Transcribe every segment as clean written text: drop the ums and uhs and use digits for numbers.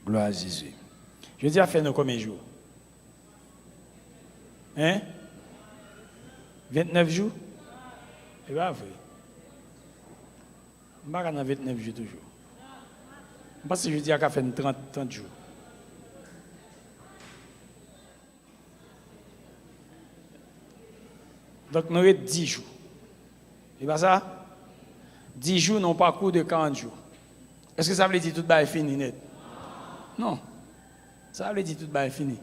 Gloire à Jésus. Je dis à faire nous combien de jours? Hein? 29 jours? C'est pas vrai. Je ne suis pas dans 29 jours toujours. Parce que je dis à faire 30 jours. Donc nous avons 10 jours. C'est pas ça? 10 jours n'ont pas cours de 40 jours. Est-ce que ça veut dire que tout est fini net? Non. Ça veut dire que tout est fini.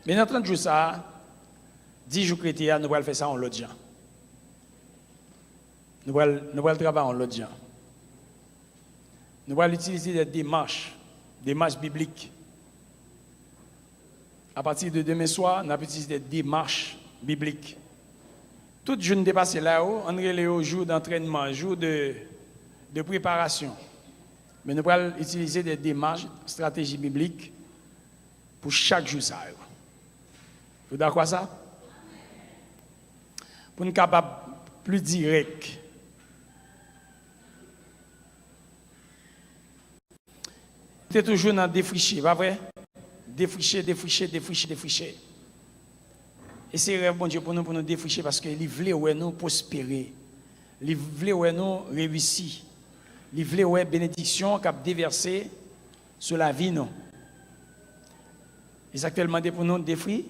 Mais dans 30 jours, ça, 10 jours chrétiens, nous allons faire ça en l'autre gens. Nous allons travailler en l'autre gens. Nous allons utiliser des démarches bibliques. À partir de demain soir, nous allons utiliser des démarches bibliques. Toute journée dépassée là-haut, on est au jour d'entraînement, jour de préparation. Mais nous allons utiliser des démarches, stratégies bibliques pour chaque jour. Ça. Vous d'accord avec ça? Pour nous capables plus direct. C'est toujours dans défricher, pas vrai? Défricher. Et c'est rêve bon Dieu pour nous défricher parce qu'il veut nous prospérer. Il veut nous réussir. Il veut bénédiction qui a déversé sur la vie non. Et c'est actuellement pour nous défricher.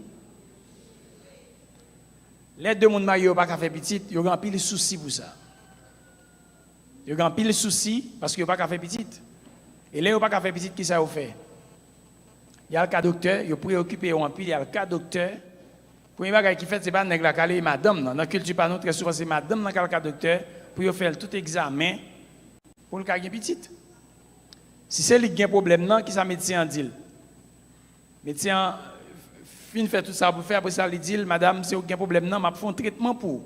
Les deux mondes mariés n'ont pas fait petit, ils ont pile de soucis pour ça. Ils ont pile de soucis parce qu'ils n'ont pas fait petit. Et là, ils n'ont pas fait petit, qui ça vous fait? Il y a le cas docteur, ils sont préoccupés en pile, il y a le cas docteur. Pour une chose qui fait, c'est pas nègre la calée, madame. Dans la culture, pas nous, très souvent, c'est madame dans le cas docteur pour faire tout examen pour le cas de petit. Si c'est lui qui a un problème, non, qui ça médecin dit? Médecin fin fait tout ça pour faire, après ça, il dit, madame, c'est aucun problème, non, je fais un traitement pour.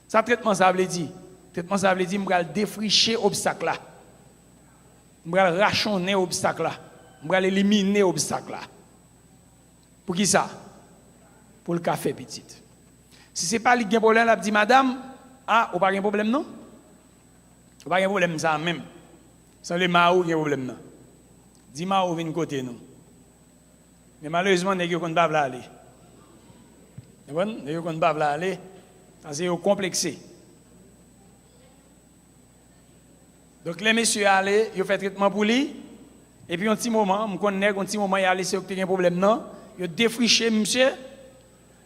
Ça, traitement, ça veut dire. Traitement, ça veut dire, je vais défricher l'obstacle là. Je vais rationner l'obstacle là. Je vais éliminer l'obstacle là. Pour qui ça? Pour le café petit. Si ce n'est pas lui qui a un problème, elle dit, madame, ah, vous n'avez pas de problème, non? Vous n'avez pas de problème, ça même. C'est le Mao qui a un problème, non? Dis Mao, vient côté, nous. Mais malheureusement, les gens ne peuvent pas aller. Les gens ne peuvent pas aller. C'est complexé. Donc, les messieurs allaient, ils ont fait traitement pour lui. Et puis, un petit moment, je connais un petit moment, il a laissé un problème, non? Il a défriché, monsieur.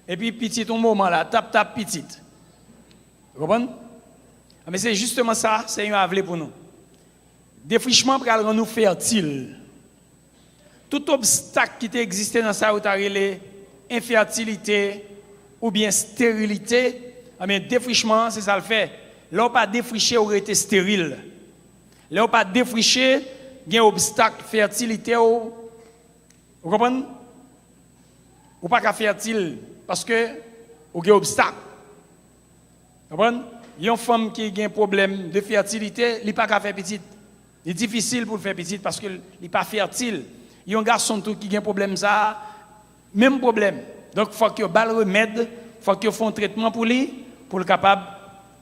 Et puis, petit, un moment là, tap, petit. Vous comprenez? Mais c'est justement ça, c'est un avenir pour nous. Défrichement pour rendre nous fertiles. Tout obstacle qui existait dans ça, où tu as infertilité ou bien stérilité, mais défrichement, c'est ça le fait. Là, on pas défriché, on été stérile. Là, on pas défriché, il y a un obstacle, fertilité. Vous comprenez? Ou pas qu'à fertile, parce que il y a un obstacle. Vous comprenez? Il y a une femme qui a un problème de fertilité, elle n'est pas qu'à faire petite. Il est difficile pour le faire petite parce qu'elle n'est pas fertile. Il y a un garçon qui a un problème, ça, même problème. Donc, il faut qu'il y ait un remède, il faut qu'il y ait un traitement pour lui, pour le capable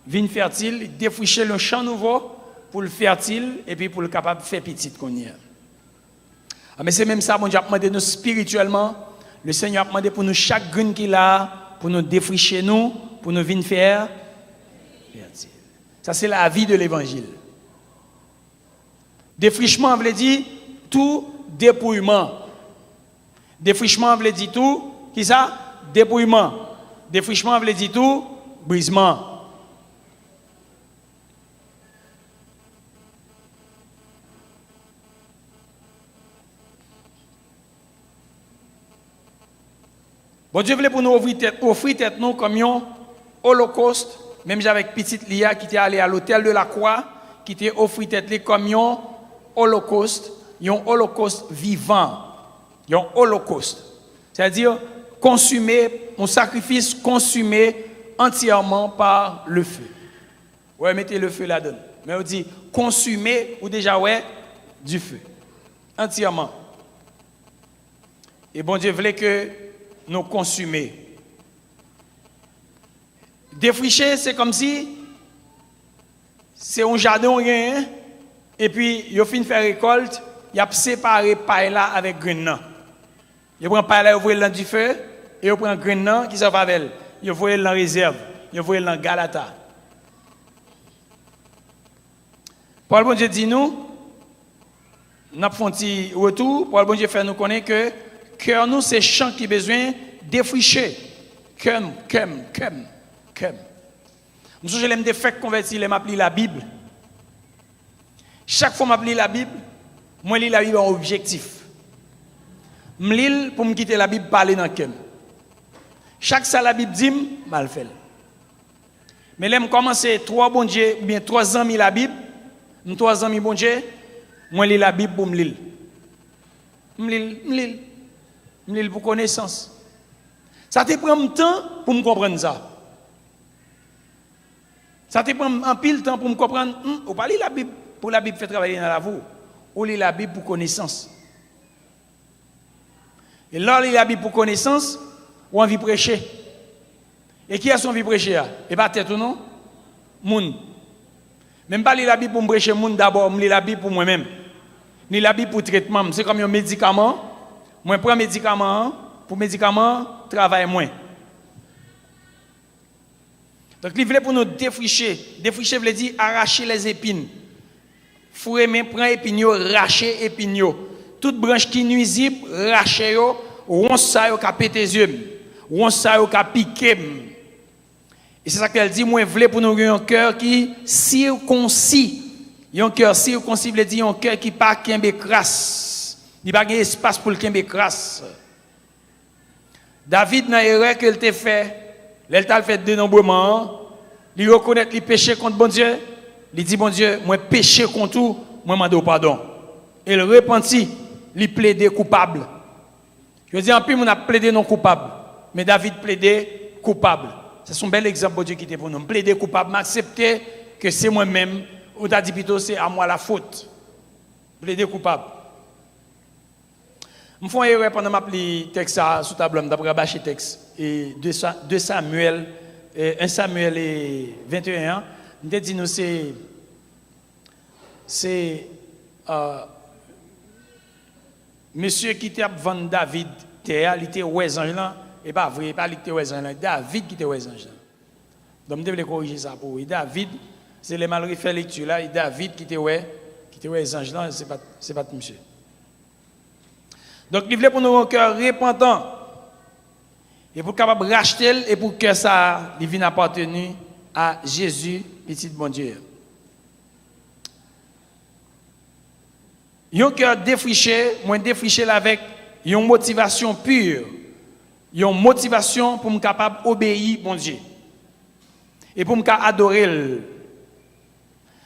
de venir fertile, défricher le champ nouveau pour le fertile et puis pour le capable de faire petite qu'on y a. Mais c'est même ça, mon Dieu a demandé nous spirituellement. Le Seigneur a demandé pour nous chaque graine qu'il a, pour nous défricher nous, pour nous venir faire fertile. Ça, c'est la vie de l'évangile. Défrichement veut dire tout dépouillement. Défrichement veut dire tout, qui ça? Dépouillement. Défrichement veut dire tout, brisement. Bon Dieu voulait pour nous offrir tête nous comme un holocauste, même avec petite Lia qui était allé à l'hôtel de la Croix, qui était offert tête comme un holocauste vivant, un holocauste. C'est-à-dire consumé, un sacrifice consumé entièrement par le feu. Ouais, mettez le feu là-dedans. Mais on dit consumé ou déjà ouais du feu. Entièrement. Et bon Dieu voulait que nous consumer. Défricher, c'est comme si c'est un jardin rien, et puis il fin faire récolte, il a séparé paille là avec grain là. Il prend paille là, il voit dans du feu, et il prend grain là qui s'en va avec. Il voit dans réserve, il voit dans Galata. Paul bon Dieu dit nous avons fait un retour, Paul bon Dieu fait nous connaître que cœur nous c'est champ qui besoin défricher. Comme. Moi je l'aime des faits convertis, je m'appelle la Bible. Chaque fois que je lis la Bible, moi je lis la Bible en objectif. Je lis pour me quitter la Bible parler dans le cœur. Chaque fois la Bible dit, mal fait. Mais là je commence trois bon Dieu, bien 3 ans la Bible, 3 ans bon Dieu, moi je lis la Bible pour me lire. Je lis pour connaissance. Ça te prend un temps pour me comprendre ça. Ça te prend un pile temps pour me comprendre. Ou pas lire la Bible pour la Bible fait travailler dans la vie. Ou lire la Bible pour connaissance. Et là, lire la Bible pour connaissance, ou envie prêcher. Et qui a son envie prêcher? Et pas tête ou non? Moun. Même pas lire la Bible pour me prêcher moun d'abord, je lis la Bible pour moi-même. Je lis la Bible pour traitement. C'est comme un médicament. Moi, je prends un médicament. Pour médicaments, travaille moins. Donc, il voulait pour nous défricher. Défricher veut dire arracher les épines. Fourrer, mais prendre épines, racher épines. Toute branche qui nuisible, racher, ronce ça, qui pété les yeux. Ronce ça, qui piqué. Et c'est ça qu'elle dit, moi, je voulais pour nous un cœur qui circoncis. Un cœur circoncis veut dire un cœur qui pas qu'un crasse. Il n'y a pas d'espace pour le qu'un crasse. David n'a erreur qu'il t'a fait, il t'a fait dénombrement, il reconnaît qu'il péché contre bon Dieu, il dit bon Dieu, moi péché contre tout, moi m'en pardon. Et il repentit, il plaidait coupable. Je dis en plus on a plaidé non coupable, mais David plaidait coupable. C'est un bel exemple bon Dieu qui était pour nous. Plaider coupable, m'accepter que c'est moi-même, ou t'as dit plutôt c'est à moi la faute. Plaider coupable. Je fais une erreur pendant que je lis le texte sous tableau, d'après le texte. Et 2 Samuel, 1 Samuel et 21, je dis nous c'est monsieur qui était vendu David, il était ouais ange là, et pas vrai, pas lui qui était ouais ange là, David qui était ouais ange là. Donc je devais corriger ça pour lui. David, c'est les mal refait lecture là, et David qui était ouais ange là, c'est pas monsieur. Donc, il voulait pour nous un cœur repentant. Et pour capable racheter, et pour que ça vienne appartenir à Jésus, petit bon Dieu. Un cœur défriché, moi défriché avec une motivation pure. Une motivation pour me capable d'obéir bon Dieu. Et pour me capable adorer.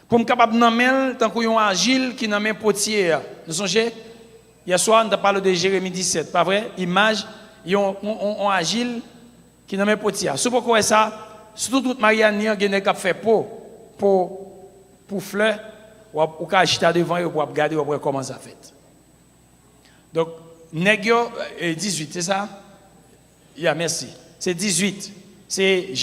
Pour me capable d'amener tant qu'on agile qui n'amène potier. Vous songez? Hier soir, on a parlé de Jérémie 17, pas vrai? Image, on agile qui n'a même pas tir. C'est pourquoi ça, surtout toute Marianne, qui a fait pour fleur, ou qu'à acheter devant et pour regarder comment ça fait. Donc, Négio 18, c'est ça? Merci. C'est 18. C'est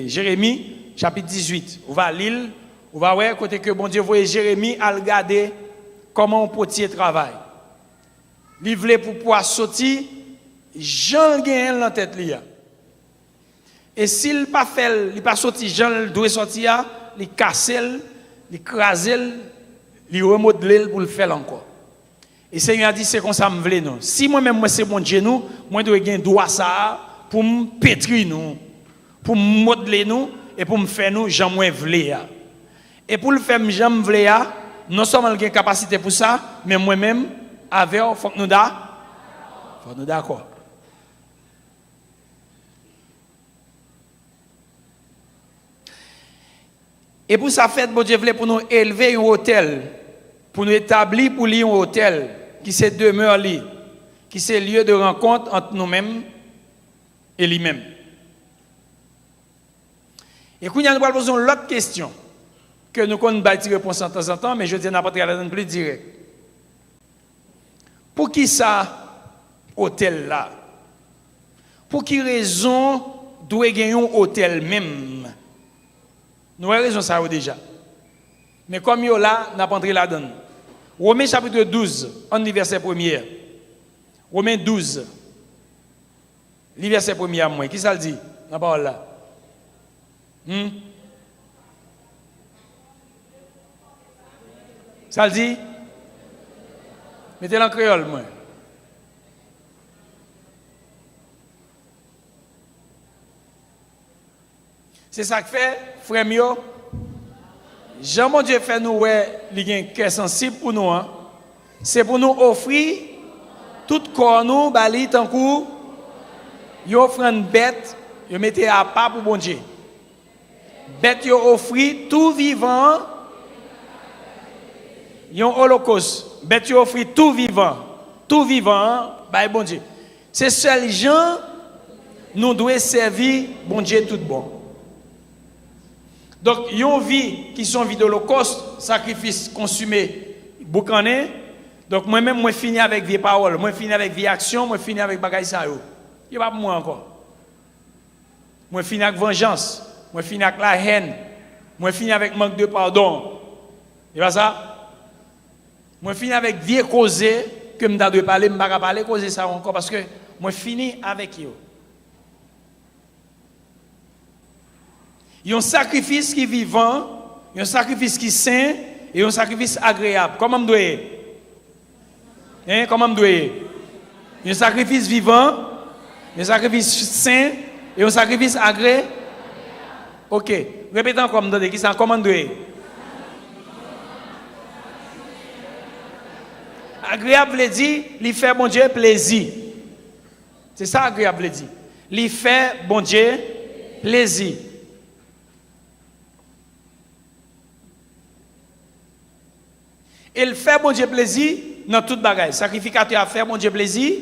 Jérémie, chapitre 18. On va à l'île, on va voir côté que bon Dieu voyait Jérémie à regarder comment un potier travaille. Il voulait pour pouvoir sortir, Jean gagne dans tête li. Et s'il pas fait, il pas sorti Jean doit sortir, il casse, il crase, il remodèle pour le faire encore. Et Seigneur a dit c'est comme ça me voulait non. Si moi même moi c'est mon Dieu nous, moi dois gagner droit ça pour me pétrir nous, pour me modeler nous et pour me faire nous Jean moi voulais. Et pour le faire Jean me voulais, non seulement j'ai capacité pour ça, mais moi-même, avec, il faut que nous d'accord. Et pour ça, fait, bon Dieu voulait pour nous élever un hôtel, pour nous établir pour lui un hôtel, qui c'est demeure lui, qui c'est lieu de rencontre entre nous-mêmes et lui-même. Et quand nous allons poser une autre question, que nous connaissons une réponse de temps en temps, mais je dis n'importe quelle plus direct. Pour qui ça, hôtel là? Pour qui raison doit gagner un hôtel même. Nous avons raison ça déjà. Mais comme yo là, n'a pas entré là-dedans. Romains chapitre 12, en verset 1er. Romains 12, verset 1er à moi. Qui ça le dit? La parole là. Ça le dit? Mettez-le en créole, moi. C'est ça que fait, frère mio. Jean mon Dieu fait nous il y a un cœur sensible pour nous. Hein? C'est pour nous offrir tout corps nous, bali tant coup, yo offrande bête, yo mettez à part pour bon Dieu. Bête yo offrir tout vivant. Yon holocauste. Bête yo offrir tout vivant, bah bon Dieu. C'est seuls gens nous doivent servir bon Dieu tout bon. Donc, il y a une vie qui sont vie d'holocauste, sacrifice consumé, boucané. Donc, moi-même, moi finis avec vie paroles, moi finis avec vie action, moi finis avec bagaille ça. Il n'y a pas pour moi encore. Moi finis avec vengeance, moi finis avec la haine, moi finis avec manque de pardon. Et pas ça? Moi finis avec vie causée, que je dois parler, je ne vais pas parler, causer ça encore, parce que moi finis avec eux. Il y a un sacrifice qui est vivant, il y a un sacrifice qui est sain et un sacrifice agréable. Comment doit Comment doit Il y a un sacrifice vivant, un sacrifice sain et un sacrifice agréable. Ok. Répétez encore, qui ça comment doit Agréable veut dire, il fait bon Dieu plaisir. C'est ça agréable veut dire. Il fait bon Dieu plaisir. Il fait bon Dieu plaisir dans toute bagaille. Sacrificateur a fait bon Dieu plaisir.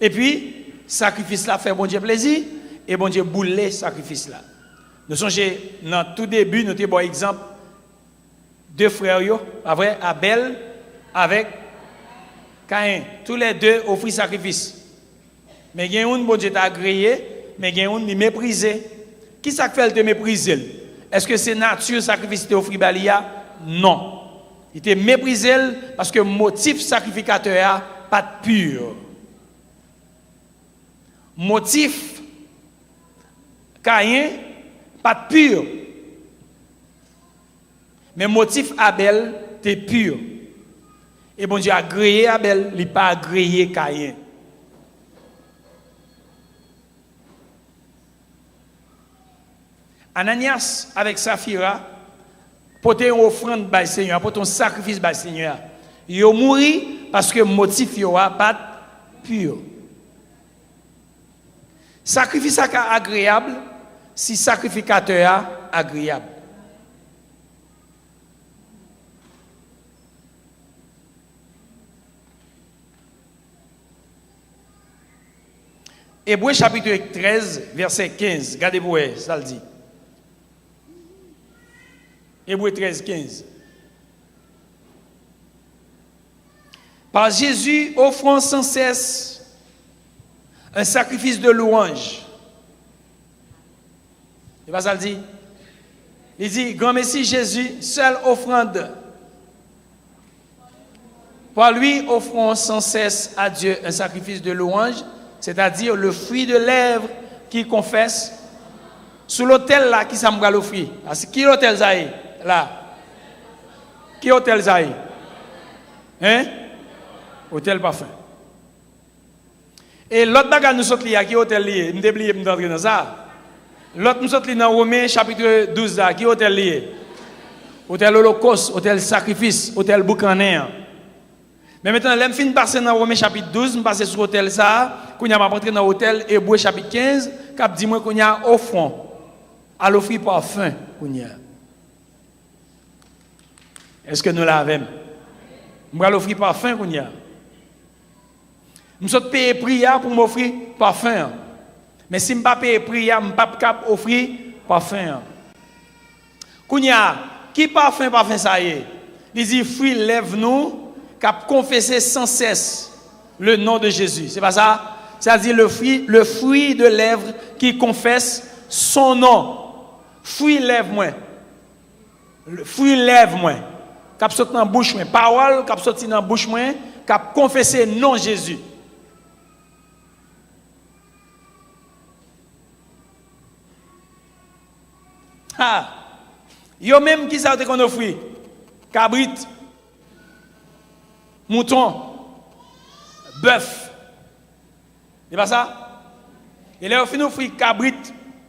Et puis, sacrifice là fait bon Dieu plaisir. Et bon Dieu boule sacrifice là. Nous songez, dans tout début, nous avons bon exemple. Deux frères, après Abel avec Caïn. Tous les deux offrent sacrifice. Mais il y a un bon Dieu t'a agréé, mais il y a un qui méprisé. Qui ça fait le mépriser? Est-ce que c'est nature sacrifice te offrir balia? Non. Il était méprisé parce que le motif sacrificateur n'a pas de pur. Motif Caïn, pas de pur. Mais motif Abel, était pur. Et bon Dieu a agréé Abel, il n'a pas agréé Caïn. Ananias avec Saphira, porter une offrande par le Seigneur, porter un sacrifice par le Seigneur. Il a mouru parce que le motif n'est pas pur. Sacrifice est agréable si sacrificateur est agréable. Hébreux chapitre 13, verset 15. Regardez-vous, ça le dit. Hébreux 13, 15. Par Jésus, offrant sans cesse un sacrifice de louange. C'est pas ça le dit? Il dit, grand Messie Jésus, seule offrande. Par lui, offrons sans cesse à Dieu un sacrifice de louange, c'est-à-dire le fruit de lèvres qui confesse. Sous l'autel là, qui ça m'a l'offrir? Qui l'autel ça est? Là. Qui hôtel Zaï? Hein? Hôtel parfum. Et l'autre bagage nous sommes liés, qui hôtel lié? Nous oublié d'entrer dans ça. L'autre nous sommes liés dans Romains chapitre 12 là, qui hôtel lié? Hôtel holocauste, hôtel sacrifice, hôtel boucaner. Mais maintenant, là, je finis de passer dans Romains chapitre 12, je passe sur l'hôtel ça, qu'on a rentré dans l'hôtel Hébreux chapitre 15, qui dit moi qu'on y a offrant, à l'offrir parfum qu'on y a. Est-ce que nous l'avons? Je vais l'offrir parfum qu'on y a. Je suis payé prière pour m'offrir parfum. Mais si je ne pas payer prière, je ne peux pas offrir parfum. Qu'on y a, qui parfum ça y est? Il dit, fruit lève-nous, qu'à confesser sans cesse le nom de Jésus. C'est pas ça? C'est-à-dire le fruit de lèvres qui confesse son nom. Fruit lève-moi. Fruit lève-moi. Cap sorti dans bouche moi. Parole cap sorti dans bouche moi, cap confesser non Jésus. Ah. Yo même qui ça te qu'on offre cabrit, mouton, bœuf. C'est pas ça? Et là, on finit offrir cabrit,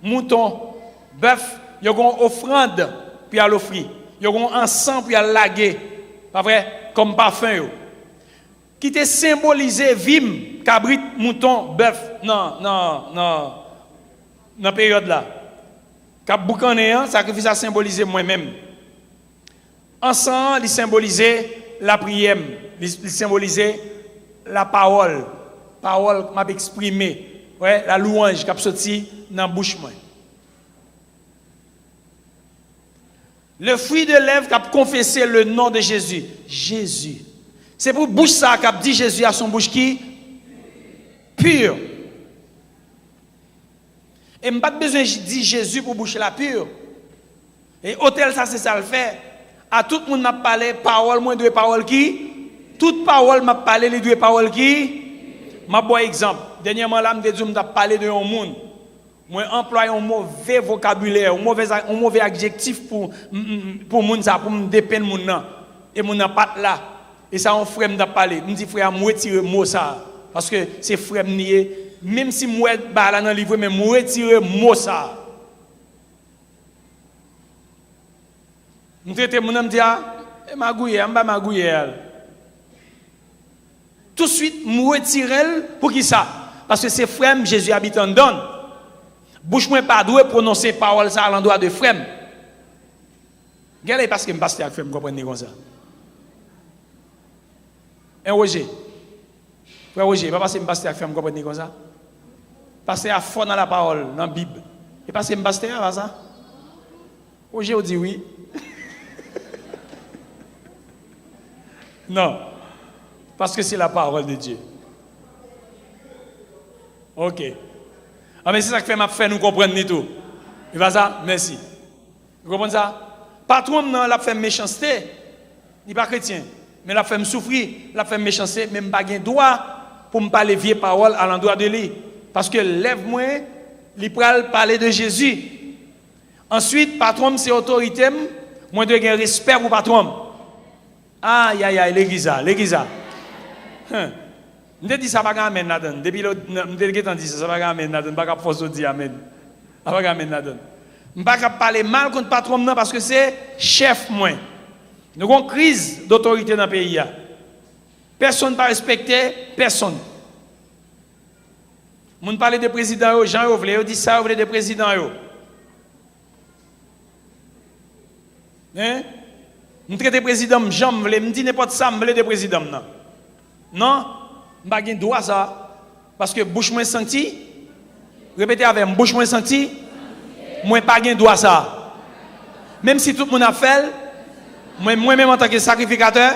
mouton, bœuf, il y a une offrande puis à l'offrir. Il y a un encens puis à laguer. Pas vrai? Comme parfum. Yo. Qui te symbolisé vim, cabrit, mouton, bœuf. Non, dans la période là. Cap boucané, sacrifice a symbolisé moi-même. Encens, il symbolisait la prière, il symbolisait la parole. Parole m'a exprimé, ouais, la louange qui a sorti dans la bouche. Le fruit de lèvres qui a confessé le nom de Jésus. Jésus. C'est pour bouche ça qui a dit Jésus à son bouche qui? Pure. Et je n'ai pas besoin de dire Jésus pour boucher la pure. Et hôtel, ça, c'est ça le fait. À tout le monde m'a parlé, parole, moi, deux paroles qui? Toute parole m'a parlé, les deux paroles qui? Je bon exemple. Dernièrement, là, je me parlé de un monde. Moi, emploie un mauvais vocabulaire, un mauvais adjectif pour monde ça, pour me dépeindre mon nom. Et mon nom pas là. Et ça, on frère m'a parlé. Je me dis, frère, moi, retire mot ça. Parce que c'est frère nié. Même si moi, bah, là, dans le livre, mais moi, retire mot ça. Je traite mon nom, je dis, magouille, je vais magouiller. Tout de suite, moi, retire pour qui ça? Parce que c'est frère, Jésus habite en donne. Bouche moi pas doué prononcer parole ça à l'endroit de frère. Regardez parce que je passe avec frère, vous comprenez comme ça. Un Roger. Frère Roger, pas parce que je passe avec frère, vous comprenez comme ça. Parce à fond dans la parole, dans la Bible. Et parce que je passe avec ça. Roger, on dit oui. Non. Parce que c'est la parole de Dieu. Ok. Ah, mais c'est ça que fait nous comprendre tout. Il va ça? Merci. Vous comprenez ça? Patron, non, la fait méchanceté. Il n'est pas chrétien. Mais la fait me souffrir. La fait méchanceté. Même pas de droit pour me parler vieille parole à l'endroit de lui. Parce que lève-moi, il peut parler de Jésus. Ensuite, patron, c'est autorité. Moi, je dois respect pour patron. Aïe, aïe, aïe, l'église. Je dis ça va pas amen là-dedans. Depuis le délégué dit ça va pas amen là-dedans. Pas force de dire amen. Ça va pas amen là-dedans. Je pas parler mal contre patron non parce que c'est chef moi. Nous avons une crise d'autorité dans le pays. Personne ne respecte personne. Moun parle de président Jean Yovle, il dit ça vous de président yo. Hein? Nous traite président Jean me dit n'importe ça me de président non. Non? Je n'ai pas droit ça. Parce que bouche moins senti. Répétez avec moi, bouche moins senti. Moi pas droit ça. Même si tout le monde a fait, moi-même en tant que sacrificateur,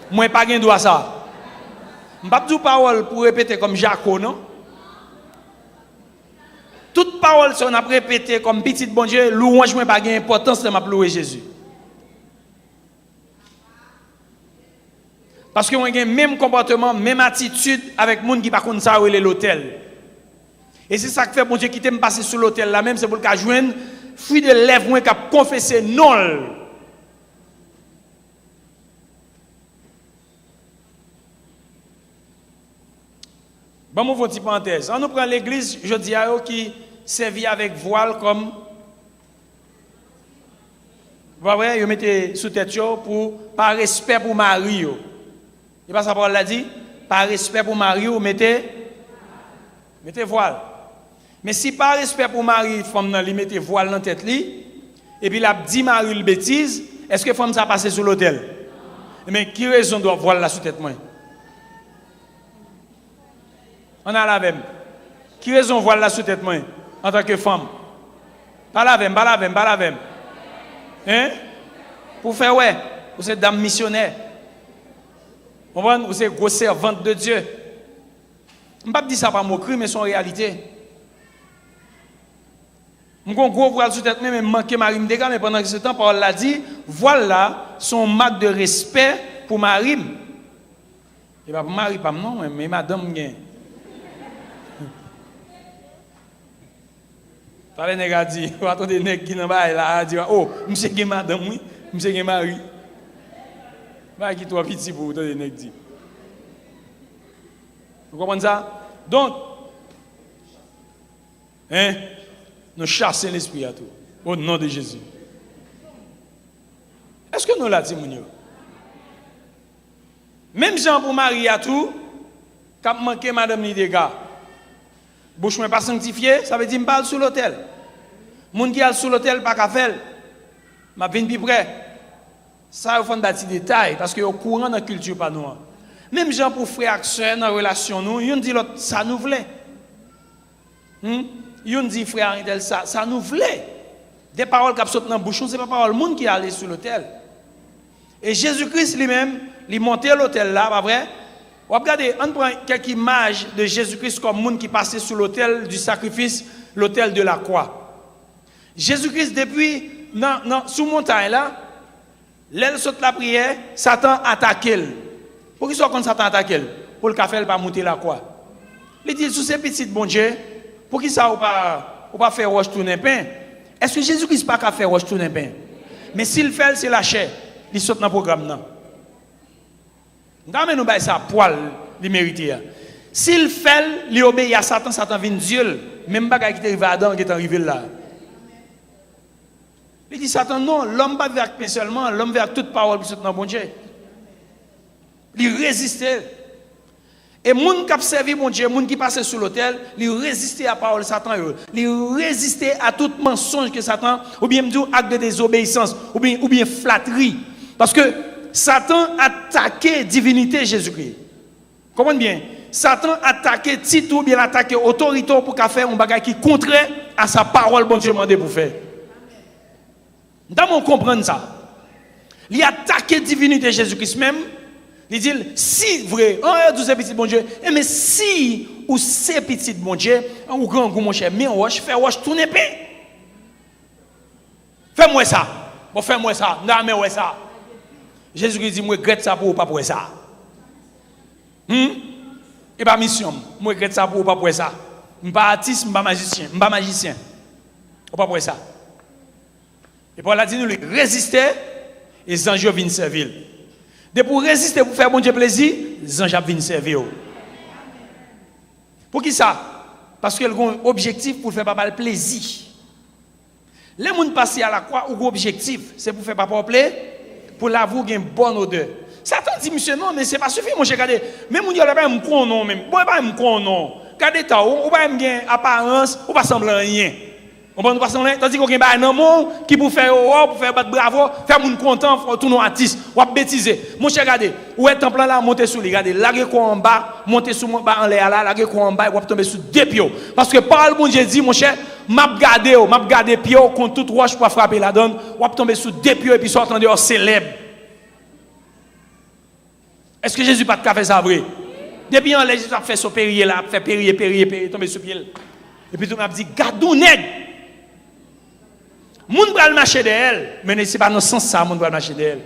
moi pas droit ça. Je ne pas dire parole pour répéter comme Jaco, non? Toute parole si on a répété comme petit bon Dieu, louange moi pas importance de m'appeler Jésus. Parce qu'on a le même comportement, même attitude avec les gens qui ne connaissent pas ça ou l'hôtel. Et c'est ça que fait, bon Dieu, quitter me passer sur l'hôtel là même, c'est pour le joindre fruit de lèvres qui a confessé non. Bon, mon petit parenthèse. On nous prend l'église, je dis à eux, qui servit avec voile comme. Vous voyez, ils mettez sous tête pour, par respect pour Marie. Et pas ça, Paul l'a dit, par respect pour Marie, vous mettez voile. Mais si par respect pour Marie, femme lui mettez voile dans la tête, et puis la dit Marie le bêtise, est-ce que femme ça passe sur l'autel? Mais qui raison doit voile là sous tête moi? On a la même. Qui raison voile là sous tête moi en tant que femme? Pas la même. Hein? Pour faire ouais, vous êtes dame missionnaire. Vous êtes gros servante de Dieu. Je ne vais pas dire ça par moquerie, mais c'est en réalité. Mon gros voile sous tête même manquer Marie me dégâts mais pendant ce temps Paul l'a dit voilà son marque de respect pour Marie. Et pas pour Marie pas non mais madame gain. Parle nèg a dit ou attendez nèg qui nan bail là a dit oh monsieur gain madame oui monsieur gain Marie. Ba qui toi petit pour attendez nèg dit. Vous comprenez ça? Donc hein nous chasser l'esprit à tout. Au nom de Jésus. Est-ce que nous l'avons dit, même Jean pour Marie à tout, quand manqué madame ni des gars. Bouche pas sanctifié, ça veut dire me parle sous l'hôtel. Moun qui a sous l'hôtel pas qu'à faire. M'a vinn plus près. Ça il faut un petit détail parce que au courant dans la culture pas nous. Même Jean pour frère et sœur dans relation nous, yon dit l'autre ça nous voulait. Yon dit frère ça nous voulait. Des paroles qui sortent dans la bouche, ce n'est pas parole monde qui est allé sur l'autel. Et Jésus-Christ lui-même, il montait à l'autel là, pas vrai? Regardez, on prend quelques images de Jésus-Christ comme monde qui passait sur l'autel du sacrifice, l'autel de la croix. Jésus-Christ depuis sous montagne là, l'aile saute la prière, Satan attaque. Pour qu'il soit comme Satan attaque, pour le café pas monter la croix. Il dit sous ces petites bon Dieu, pour qui ça ou pas faire roche tourner pain? Est-ce que Jésus-Christ pas qu'à faire roche tourner pain? Mais s'il fait c'est la chair, il saute dans le programme là. Nous bail ça poil, il mérite. S'il fait, il obéit à Satan, Satan vient Dieu, même bagaille qui est arrivé à Adam qui est arrivé là. Il dit Satan non, l'homme pas avec pain seulement, l'homme avec toute parole qui saute dans bon Dieu. Il résistait. Et moun qui a servi mon Dieu, moun qui passe sur l'autel, il résistait à la parole de Satan, il résistait à tout mensonge que Satan, ou bien acte de désobéissance, ou bien flatterie. Parce que Satan attaquait divinité Jésus-Christ. Comprenez bien? Satan attaquait titre ou bien attaquait autorité pour faire un bagage qui contraire à sa parole, bon Dieu demandé pour faire. Dans mon comprendre ça, il attaquait divinité Jésus-Christ même. Il dit, si vrai, on tous ces petits bon Dieu, mais si ou ces petits bon Dieu, ou grand goût mon cher, mais on fait wash tourner pain. Fais-moi ça. Bon, fais-moi ça. Non, mais ouais ça. Jésus-Christ dit, moi, regrette ça pour ou pas pour ça. Et pas mission. Moi, regrette ça pour ou pas pour ça. Je ne suis pas artiste, je ne suis pas magicien. Je ne suis pas magicien. Ou pas pour ça. Et Paul a dit, nous résister, et les anges viennent servir. De pour résister, pour faire bon Dieu plaisir, les anges viennent servir. Pour qui ça? Parce qu'ils ont un objectif pour faire pas mal plaisir. Les gens passent à la croix, ou objectif, c'est pour faire pas plaisir, pour l'avouer une bonne odeur. Satan dit, monsieur, non, mais c'est pas suffisant, mon cher, regardez. Même si vous n'avez pas un non, même. Vous n'avez pas un non. Regardez, vous n'avez pas une apparence, vous ne sembler rien. On ne peut pas sembler, tandis qu'on a un homme qui pour faire pour faire battre bravo, faire moun content, faire tout nos artistes, ou bêtiser. Mon cher, regardez, où est temple là, monter sur lui, regardez, larguer quoi en bas, monter sur mon bas en l'air là, larguer quoi en bas, ou tomber sur deux pieds. Parce que parole bon Dieu dit, mon cher, m'a gardé pied contre toute roche pour frapper la donne, ou tomber sur deux pieds et puis sortir dehors célèbre. Est-ce que Jésus pas de fait ça vrai? Depuis en l'air, Jésus a fait son périer là, fait périer, tomber sur pied. Et puis tout le monde a dit, gardons nègre. Moun pral marcher d'elle, mais ce n'est pas dans ce sens ça, moun pral marcher d'elle.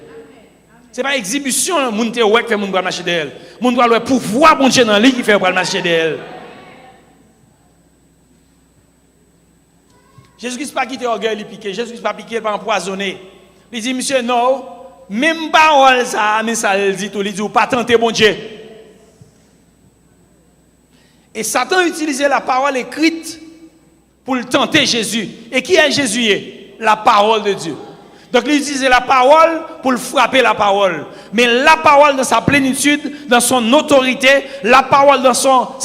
Ce n'est pas exhibition, moun te ouek fait moun pral marcher d'elle. Moun pral le pouvoir bon Dieu dans lui qui fait pral marcher d'elle. Jésus-Christ pas quitté orgueil, il piqué. Jésus-Christ pas piqué, pas empoisonné. Il dit, monsieur, non, même parole ça, mais ça, il dit tout, il dit, pas tenter bon Dieu. Et Satan utilisait la parole écrite pour le tenter Jésus. Et qui est Jésus? La parole de Dieu. Donc il utilisait la parole pour le frapper la parole. Mais la parole dans sa plénitude, dans son autorité, la parole dans sa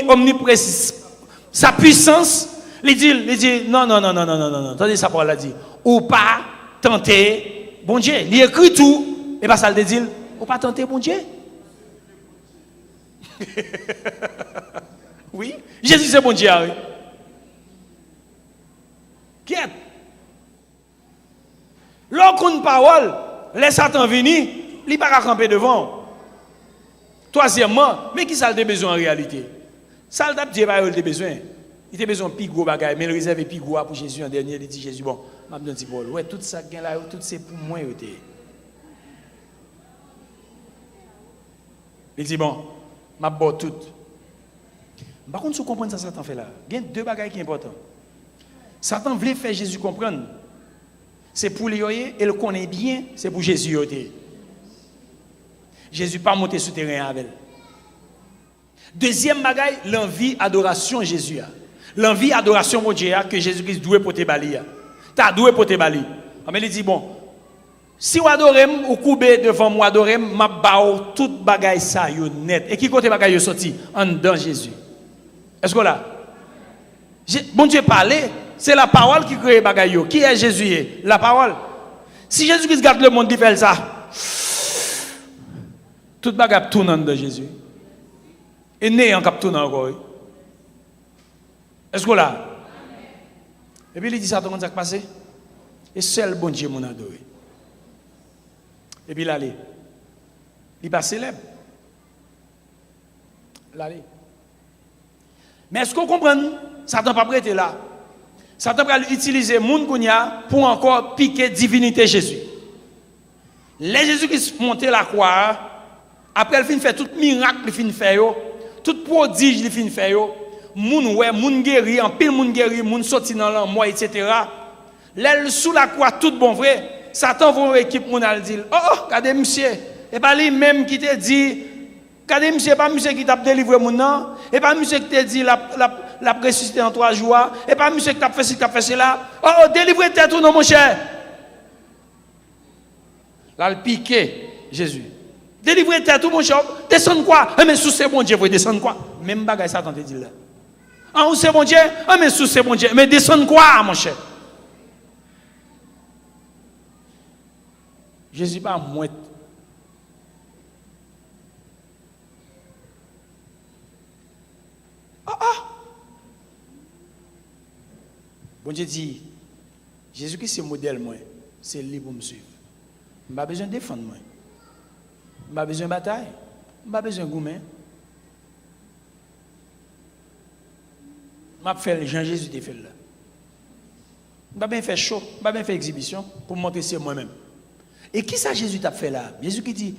omniprésence, sa puissance, il dit non. Attendez, sa parole a dit, ou pas tenter bon Dieu. Il écrit tout, et pas ça le dit, ou pas tenter bon Dieu. Oui, Jésus c'est bon Dieu. Oui. Quiette. Lorsqu'une parole, laisse Satan venir, il ne peut pas camper devant. Troisièmement, mais qui ça a besoin en réalité? Ça a Dieu pas besoin. Il a besoin de plus gros bagages, mais il réserve plus gros pour Jésus en dernier. Il dit Jésus, bon, m'a dit Paul, ouais, tout ça là, tout c'est pour moi. Il dit, bon, m'a bon tout. Par contre, si vous comprenez ça, Satan fait là, il y a deux bagages qui sont importants. Satan voulait faire Jésus comprendre. C'est pour lui, et le connaît bien, c'est pour Jésus. Jésus pas monté sur le terrain avec elle. Deuxième bagaille, l'envie, adoration Jésus. L'envie, adoration mon Dieu que Jésus-Christ doit porter bali. T'as doué porter bali. Mais il dit bon, si vous adorez ou coubez devant moi adorez, m'a bao toute bagaille ça yo net. Et qui côté bagaille yo sorti en dedans Jésus. Est-ce que là bon Dieu parlait, c'est la parole qui crée bagaille yo. Qui est Jésus? La parole. Si Jésus-Christ garde le monde, il fait ça. Toute bagaille tourne en dedans Jésus. Et né en cap tourne encore. Est-ce que là? Et puis il dit ça, comment ça passe? Et seul bon Dieu mon adoré. Et puis il allait. Il passe célèbre. L'allait. Mais est-ce qu'on comprend? Satan pas prêté là. Satan va utiliser moun kounya pour encore piquer divinité Jésus. Les Jésus qui montait la croix, après il fin fait tout miracle, il fin fait yo, tout prodige il fin fait yo. Moun ouais, moun guéri, en pile moun guéri, moun sorti dans l'amour, etc. L'aile sous la croix, tout bon vrai. Satan va équipe moun al dit, oh, regardez monsieur, et pas lui même qui te dit, regardez monsieur, pas monsieur qui t'a délivré moun non, et pas monsieur qui te dit la ressuscité en 3 jours, et pas monsieur qui t'a fait ci, qui t'a fait cela. Oh, délivrez tête ou non mon cher. Là le piqué Jésus. Délivrez tête ou mon cher, descendre quoi? Mais sous c'est bon Dieu, vous descendre quoi? Même bagaille Satan te dit là. Ah, c'est bon Dieu? Ah, mais sous c'est bon Dieu. Mais descendre quoi, mon cher? Jésus pas mouette. Ah. Bon Dieu dit, Jésus qui c'est modèle moi, c'est lui pour me suivre. Je n'ai pas besoin de défendre moi. Je n'ai pas besoin de bataille. Je n'ai pas besoin de goumen. Je fais Jean-Jésus te fait là. Je vais bien faire show, je vais bien faire exhibition pour montrer c'est moi-même. Et qui ça Jésus t'a fait là? Jésus qui dit,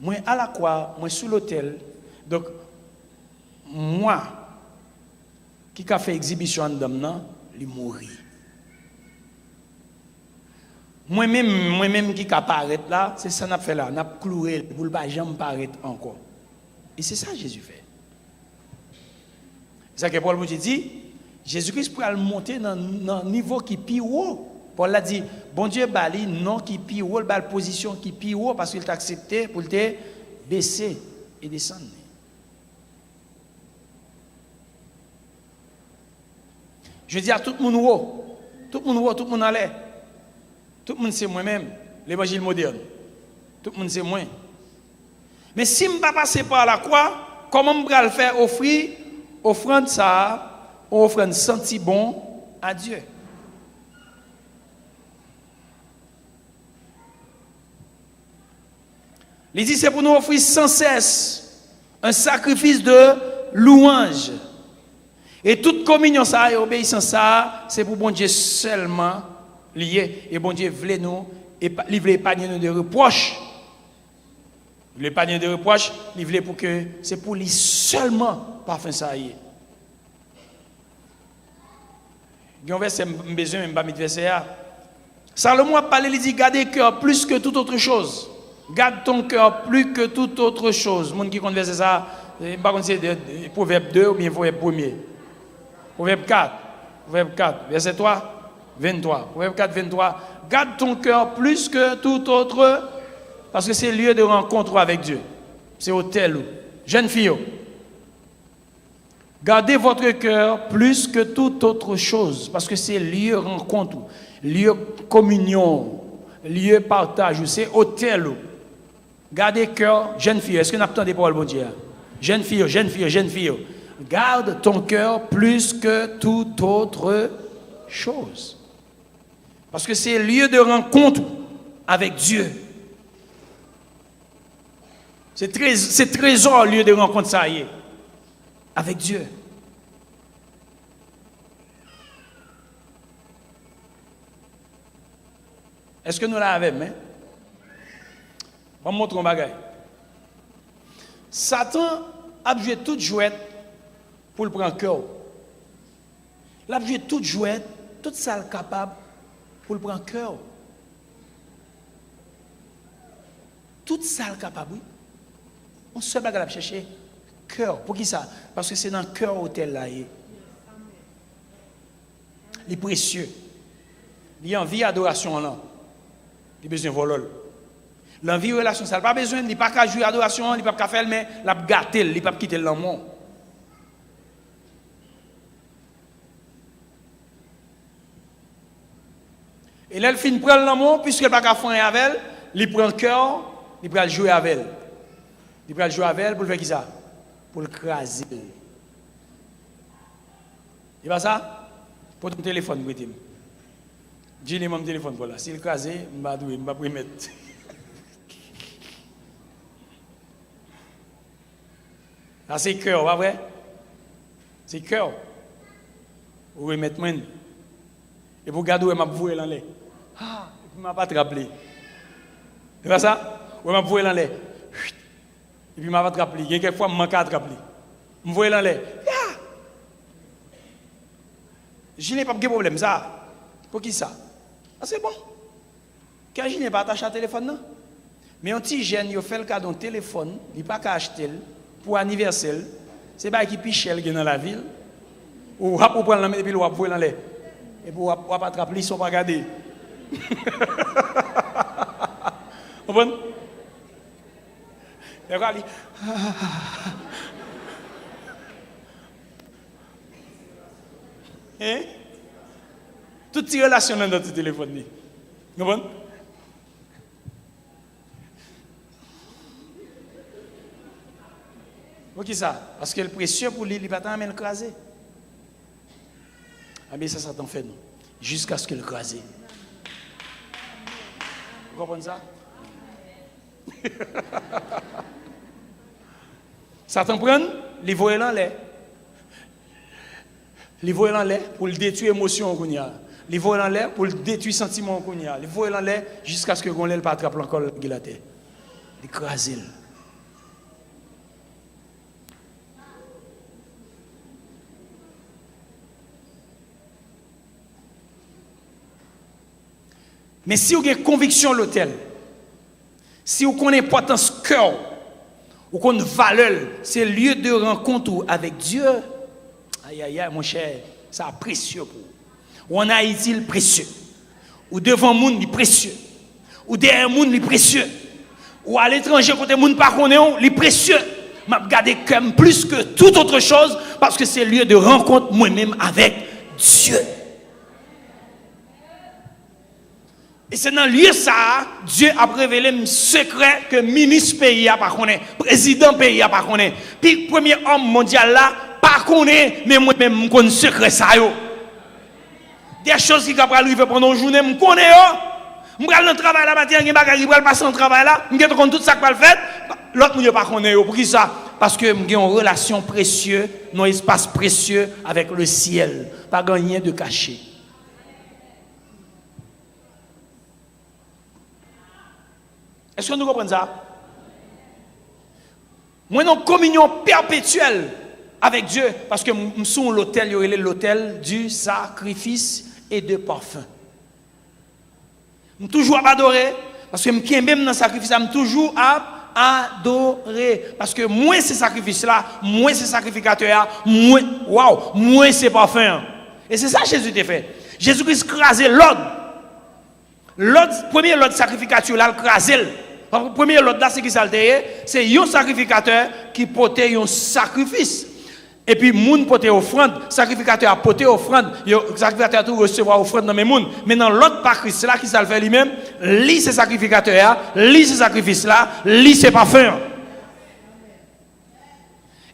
moi à la croix, moi sous l'autel, donc moi qui a fait exhibition en dame, il mourit. Moi-même qui a paraître là, c'est ça qu'on a fait là. On a cloué pour ne pas jamais paraître encore. Et c'est ça Jésus fait. C'est ça que Paul vous dit. Jésus-Christ pourra monter dans un niveau qui est plus haut. Paul a dit, bon Dieu, bali non qui est plus haut, la position qui est plus haut parce qu'il t'a accepté pour te baisser et descendre. Je dis à tout le monde haut, tout le monde en l'air. Tout le monde c'est moi-même, l'évangile moderne. Tout le monde c'est moi. Mais si je ne pas passer par la croix, comment je vais le faire offrande ça? On offre un senti bon à Dieu. Il dit c'est pour nous offrir sans cesse un sacrifice de louange. Et toute communion ça et obéissance ça, c'est pour bon Dieu seulement lié. Et bon Dieu voulait nous épargner nous de reproches. Il voulait épargner de reproches, il voulait pour que c'est pour lui seulement parfum ça y est. Il y a un verset, besoin même pas mettre verset là. Salomon a parlé, il dit gardez cœur plus que toute autre chose. Garde ton cœur plus que toute autre chose. Monde qui connaît verset ça, par contre c'est Proverbe 2 ou bien Proverbe 1er. Proverbe 4, verset 3, 23. Proverbe 4, 23. Garde ton cœur plus que toute autre, parce que c'est lieu de rencontre avec Dieu. C'est hôtel. Jeune fille. Gardez votre cœur plus que toute autre chose, parce que c'est lieu rencontre, lieu communion, lieu partage, c'est hôtel. Gardez cœur, jeune fille, est-ce que nous avons des paroles, bon Dieu? Jeune fille. Garde ton cœur plus que toute autre chose. Parce que c'est lieu de rencontre avec Dieu. C'est trésor, lieu de rencontre, ça y est. Avec Dieu. Est-ce que nous l'avons, hein? On montre un bagage. Satan a joué toute jouette pour le prendre cœur. Il a joué toute jouette, toute salle capable pour le prendre cœur. Toute salle capable, oui. On se bagage à chercher cœur. Pour qui ça? Parce que c'est dans le cœur hôtel là. Il est précieux. Il y a envie d'adoration là. Il a besoin de voler. L'envie de relation, ça n'a pas besoin, il n'a pas qu'à jouer adoration, il n'a pas qu'à faire, mais il a gâté, il n'a pas quitter l'amour. Et là, il finit de prendre l'amour, puisqu'il n'a pas qu'à faire avec elle, il prend le cœur, il prend jouer avec elle. Il prend jouer avec elle pour le faire qui ça? Pour le craser. C'est pas ça? Pour ton téléphone, vous dis mon téléphone pour là. S'il crase, je ne vais pas mettre. Là, c'est cœur, pas vrai? C'est cœur. Vous pouvez mettre main. Et pour garder où je vais dans l'air. Ah, et puis je ne pas te rappeler. C'est pas ça? Où je vais dans l'air. Et puis je ne pas te rappeler. Il y a quelques fois, je ne te rappeler. Je vais dans l'air. Je n'ai pas de problème, ça. Pour qui ça? Ah, c'est bon. Quand je n'ai pas attaché à téléphone, non? Mais un petit jeune, il fait le cas d'un téléphone, il n'a pas qu'à acheter pour anniversaire. C'est pas qui pichel dans la ville. Ou rap pour prendre la main et puis ou pour dans l'air. Et pour pas attraper, ils sont pas regardés. Vous comprenez? Et quoi, il hein? Toutes ces relations dans notre téléphone. Vous comprenez? Pour qui ça? Parce que le précieux pour lui, il ne va pas t'en écraser. Ah bien ça t'en fait, non? Jusqu'à ce qu'il le crase. Vous comprenez ça? Satan prend, les voit dans l'air. Les voit dans l'air pour le détruire l'émotion qu'on y a. Les voit dans l'air pour le détruire le sentiment qu'on y a. Les voit dans l'air jusqu'à ce que qu'on l'ait pas attrape encore la terre. L'écraser. Mais si vous avez conviction l'hôtel, si vous connaissez l'importance cœur, ou qu'on valeur, c'est le lieu de rencontre avec Dieu. Aïe aïe aïe mon cher, ça est précieux pour vous. Ou en Haïti, il est précieux. Ou devant le monde, il est précieux. Ou derrière le monde, il est précieux. Ou à l'étranger, côté le monde pas connaît, il est précieux. Je garde comme plus que toute autre chose parce que c'est le lieu de rencontre moi-même avec Dieu. Et c'est dans le lieu ça, Dieu a révélé un secret que le ministre pays a pas connaît, président pays a pas connaît. Puis le premier homme mondial là, pas connaît, mais moi-même je connais secret ça yo. Des choses qui capable arriver pendant une journée, je connais yo. Je vais dans le travail là matin, je vais passer dans le travail là, je vais connaître tout ça qui va le faire. L'autre ne pas connaît yo. Pour qui ça? Parce que j'ai une relation précieuse, un espace précieux avec le ciel, pas rien de caché. Est-ce que nous comprenons ça? Moi, une communion perpétuelle avec Dieu, parce que nous sommes l'autel, l'autel du sacrifice et de parfum. Nous toujours à adorer, parce que même dans le sacrifice, nous toujours à adorer. Parce que moi, ce sacrifice-là, moi, ce sacrificateur, moi, c'est parfum. Et c'est ça que Jésus t'a fait. Jésus-Christ crasé l'ordre. Premier l'ordre sacrificateur, là, le crasé. Le premier lot là, c'est qui ça c'est un sacrificateur qui portait un sacrifice. Et puis, moun portait offrande, sacrificateur a porté offrande, le sacrificateur a recevoir offrande dans mes moun. Mais dans l'autre pas Christ là, qui ça le fait lui-même, lui c'est sacrificateur, lui c'est sacrifice là, lui c'est parfum.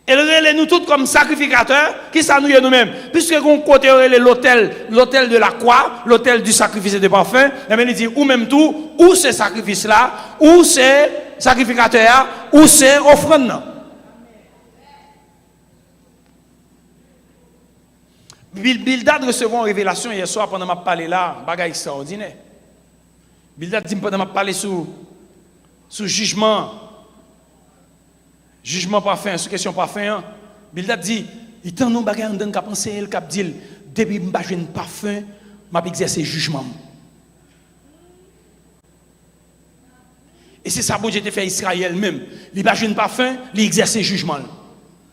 Et nous tous comme sacrificateurs, qui ça nous est nous-mêmes? Puisque on côté l'autel de la croix, l'autel du sacrifice et du parfum, et bien il dit, ou même tout, ou c'est sacrifice là, ou c'est sacrificateur, ou c'est offrande. Bildad recevait une révélation hier soir pendant ma parlé là, bagage extraordinaire. Bildad dit pendant m'a parler sous jugement parfum, sur question parfum. Bildad dit il tend nous bagarre dans qu'a penser elle cap dit depuis m'pa joine parfum m'a exercer jugement. Et c'est ça bon Dieu te fait Israël même. Il pas joine parfum, il exercer jugement.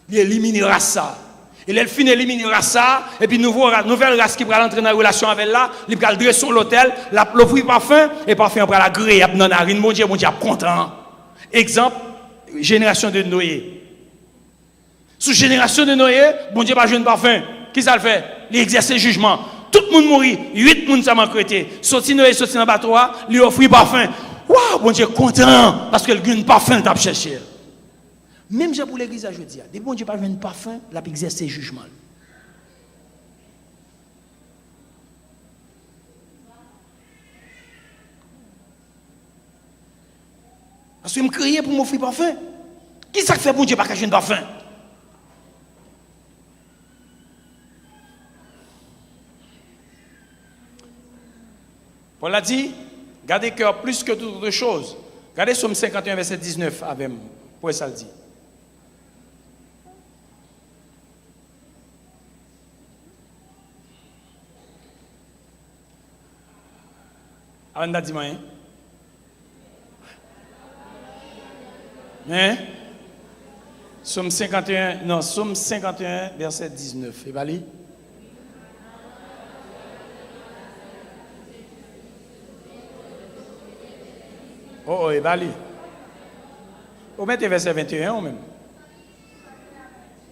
Il éliminera ça. Et elle finit éliminera ça et puis nouvelle race qui va entrer dans la relation avec là, il va dresser sur l'hôtel, la l'offrir parfum et parfum après l'agréable dans la narine. Mon Dieu content. Exemple génération de Noé. Sous génération de Noé, bon Dieu pas jeune parfum. Qui ça le fait? Il exerce jugement. Tout le monde mourit, 8 personnes ça m'a crêté. Sorti Noé, sorti dans bateau, lui offrir parfum. Waouh, bon Dieu content parce que le gagne parfum t'a cherché. Même pour l'église aujourd'hui, des bon Dieu pas jeune parfum, il a exercé jugement. Parce que je me criais pour m'offrir parfum. Qui ça fait bon Dieu pas jeune parfum? Paul a dit, gardez cœur plus que toute autre chose. Regardez Somme 51, verset 19 avec moi. Pour ça le dit. On a dit moi. Hein? Somme 51, verset 19. Et Bali? Oh, et Bali. Vous mettez verset 21 ou même?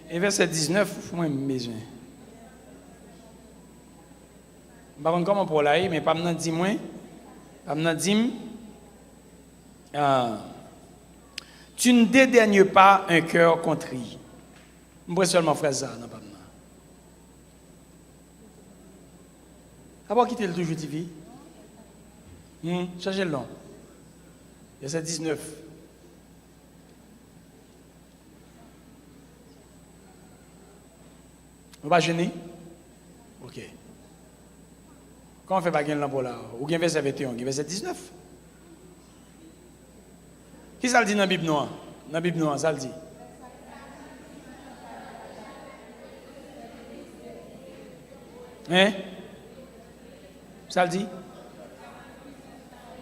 Et verset 19, moi, j'ai besoin. Je ne sais pas comment pour là, mais pas me dire moi. Pas me dire. Tu ne dédaignes pas un cœur contrit. Je vais seulement faire ça. Avant quitter le toujours TV. Changez le nom. Verset 19. On va gêner? Ok. Comment on fait pas gagner l'emploi là? Ou bien verset 21, verset 19? Qui ça le dit dans la Bible noire? Dans la Bible noire, ça le dit. Hein? Ça le dit?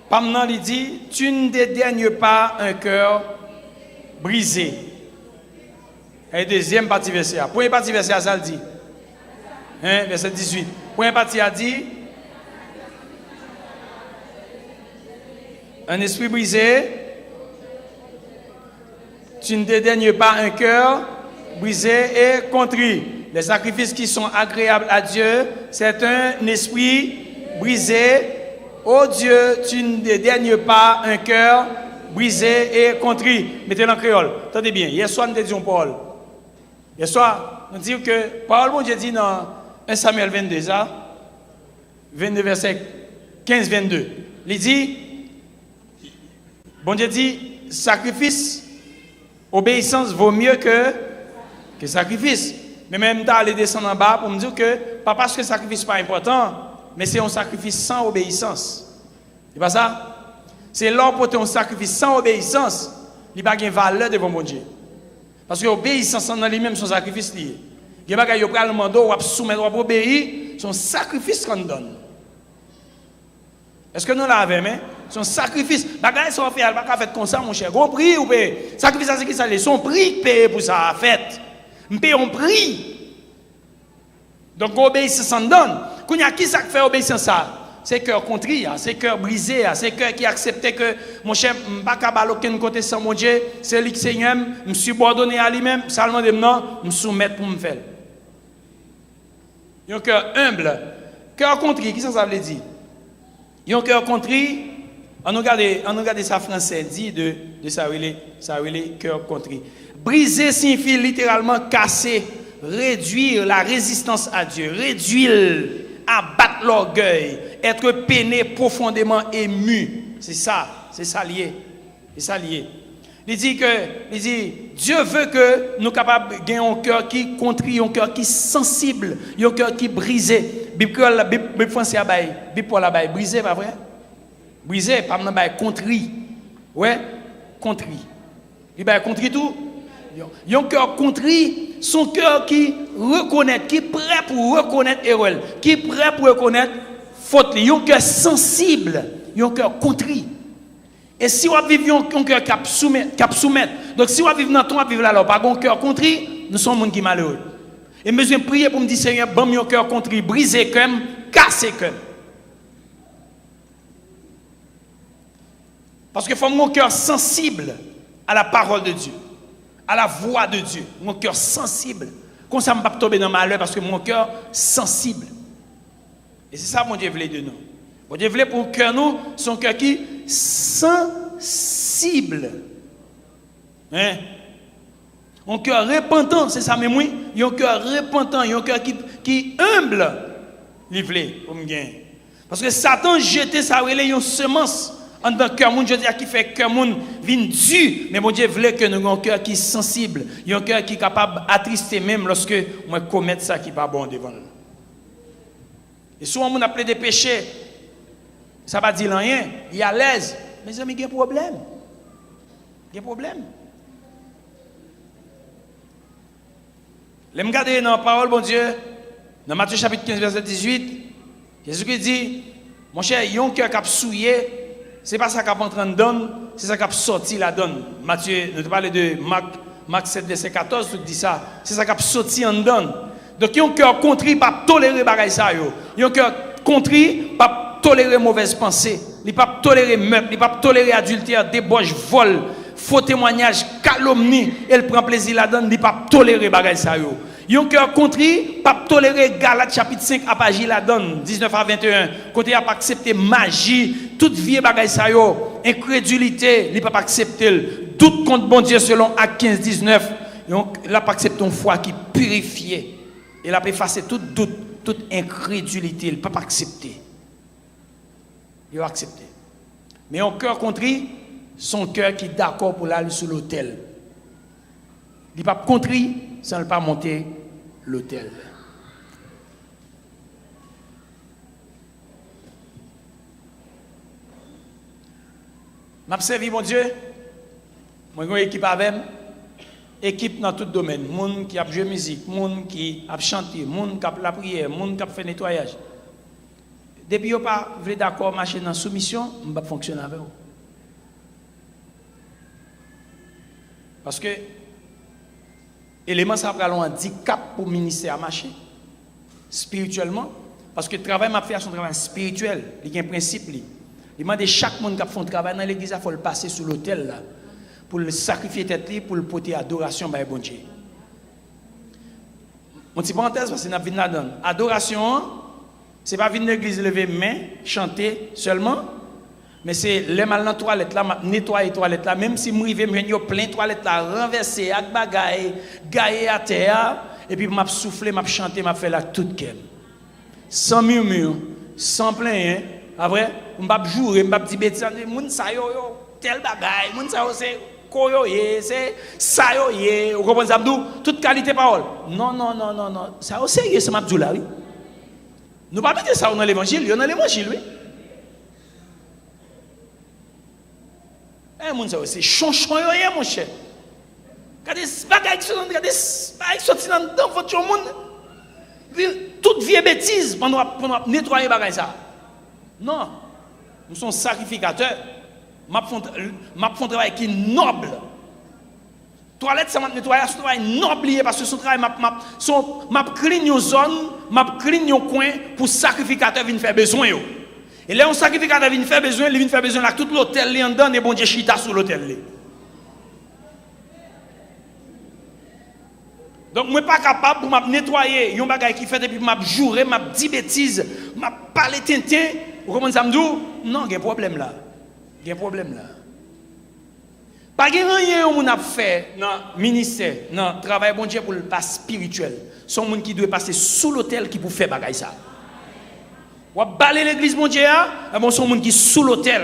Pamnan il dit, tu ne dédaignes pas un cœur brisé. Et deuxième partie verset. Première partie verset, ça le dit. Hein? Verset 18. Première partie a dit, un esprit brisé, tu ne dédaignes pas un cœur brisé et contrit. Les sacrifices qui sont agréables à Dieu, c'est un esprit brisé. Oh Dieu, tu ne dédaignes pas un cœur brisé et contrit. Mettez-le en créole. Attendez bien. Hier soir, nous disions Paul. Hier soir, nous disons que Paul, bon Dieu dit dans 1 Samuel 22, ça, 22 verset 15-22. Il dit, bon Dieu dit, sacrifice, obéissance vaut mieux que sacrifice. Mais même temps, aller descendre en bas pour me dire que, pas parce que le sacrifice n'est pas important, mais c'est un sacrifice sans obéissance. C'est pas ça? C'est l'or pour un sacrifice sans obéissance, il n'y a pas de valeur devant mon Dieu. Parce que l'obéissance en lui-même, son sacrifice lié. Il n'y a pas de le mandat, ou soumettre, ou obéir, son sacrifice qu'on donne. Est-ce que nous l'avons, mais son sacrifice, bagay sont fait, pas fait comme ça, mon cher. Gon prix ou paye. Sacrifice c'est qui ça les son prix paye pour ça fait. On paye un prix. Donc obéissance en donne. Quand y a qui ça fait obéissance ça? C'est cœur contrit, c'est cœur brisé, c'est cœur qui acceptait que mon cher pas capable aucun côté sans mon Dieu, c'est lui qui Seigneur, me subordonner à lui-même, seulement de non, me soumettre pour me faire. Un cœur humble, cœur contrit, qui ça veut dire? Un cœur contrit, on regarde ça français dit de ça relé cœur contrit. Briser signifie littéralement casser, réduire la résistance à Dieu, réduire, abattre l'orgueil, être peiné profondément ému. C'est ça lié. C'est ça lié. Il dit Dieu veut que nous capables de gagner un cœur qui contrit, un cœur qui est sensible, un cœur qui est brisé. Bible français Bible pour la baille, brisé, pas vrai? Brisé, pas maintenant contrit. Ouais, contrit. Il va contrit tout. Un cœur contrit, son cœur qui reconnaît, qui est prêt pour reconnaître erreur, qui est prêt pour reconnaître faute. Un cœur sensible, un cœur contrit. Et si on vit un cœur qui soumet, donc si on vit dans ton vivre là, pas un cœur contrit, nous sommes gens qui malheureux. Et besoin de prier pour me dire Seigneur, bon mon cœur contrit, briser comme, casser comme. Parce que faut mon cœur sensible à la parole de Dieu, à la voix de Dieu, mon cœur sensible. Comme ça, je ne vais pas tomber dans le malheur parce que mon cœur sensible. Et c'est ça mon Dieu voulait de nous. Mon Dieu voulait pour cœur nous, son cœur qui sensible. Hein? Un cœur repentant, c'est ça même oui. Il y a un cœur repentant, il y a un cœur qui humble. Il voulait pour me gagner. Parce que Satan jetait sa relais une semence en dans cœur moun, je dis qui fait cœur moun vin dur, mais mon Dieu voulait que nous ayons un cœur qui est sensible, un cœur qui est capable d'attrister même lorsque moi commettre ça qui pas bon devant nous. Et souvent on appelle des péchés, ça va dire rien, il est à l'aise, mais amis, il y a un problème. Il y a un problème. Les regarder dans la parole bon Dieu, dans Matthieu chapitre 15 verset 18, Jésus qui dit mon cher, il y a un cœur qui a souillé. C'est pas ça qui a entré en donne, c'est ça qui a sorti la donne. Matthieu, nous parlons de Marc 7, verset 14, tout dit ça. C'est ça qui a sorti en donne. Donc, il y a un cœur contrit, pas tolérer bagaille ça. Il y a un cœur contrit, pas tolérer mauvaise pensée. Il pas tolérer meurtre, il pas tolérer adultère, débauche, vol, faux témoignage, calomnie. Elle prend plaisir la donne, il pas tolérer bagaille ça. Il y a un cœur contrit, pas tolérer Galates chapitre 5 à page la donne, 19 à 21. Côté a pas accepter magie, toute vie bagaille ça yo, incrédulité, il pas accepter doute contre bon Dieu selon Actes 15 19. Il a pas accepter une foi qui purifiée. Il a pas effacer tout doute, toute incrédulité, il pas accepter. Il a accepté. Mais un cœur contrit, son cœur qui est d'accord pour aller sur l'autel. Il pas contrit sans ne pas monter l'autel. M'a servi mon Dieu. Moi j'ai une équipe avec moi. Équipe dans tout domaine, monde qui a joué musique, monde qui a chanté, monde qui a la prière, monde qui a fait nettoyage. Depuis yo pas voulu d'accord marcher dans soumission, on va fonctionner avec vous. Parce que élément ça prend un handicap pour le ministère à marcher spirituellement parce que le travail m'a fait son travail spirituel, il y a un principe il demande chaque monde qui fait un travail dans l'église il faut le passer sur l'autel là pour le sacrifier tête pour le porter adoration par bon Dieu. Mon petit parenthèse parce que n'a vinn là-dedans. Adoration c'est pas venir dans l'église lever main, chanter seulement. Mais c'est les mal dans toilette là, nettoyer toilette là, même si m'rive m'jwenn plein toilette là, renverser ak bagaille, gailler à terre et puis m'a souffler, m'a chanter, m'a faire la toute calme. Sans murmure, sans plaint, après m'pa jouer, m'pa dire bêtise, moun sa yo tel bagaille, moun sa yo c'est koyo yé, c'est ça yo yé, vous comprenez ça m'dou, toute qualité parole. Non, ça au sérieux ça m'a dit là oui. Nous pas mettre ça dans l'évangile, dans l'évangile oui. Eh mon Dieu, c'est chonchon yo mon cher. Regardez bagaille qui sorti dans votre monde. Toute vie bêtise pendant nettoyer bagaille ça. Non. Nous sommes sacrificateurs. M'a font travail qui est noble. Toilette ça m'a nettoyer, c'est un travail noble parce que son travail m'a clean une zone, m'a clean un coin pour sacrificateur venir faire besoin yo. Et là, un sacrificateur vient faire besoin, il vient faire besoin là, tout l'hôtel, il en donne et bon Dieu chita sur l'hôtel. Donc, je ne suis pas capable pour me nettoyer, il y a un bagage qui fait, et puis je jouer, je dis bêtises, je parle tintin, vous comprenez ça me dit? Non, il y a un problème là. Il y a un problème là. Pas de rien qu'on a fait dans le ministère, dans le travail bon Dieu pour le pas spirituel. Son monde qui doit passer sous l'hôtel qui pour faire bagage ça. Ou balayer l'église mon Dieu, bon son monde qui sous l'autel.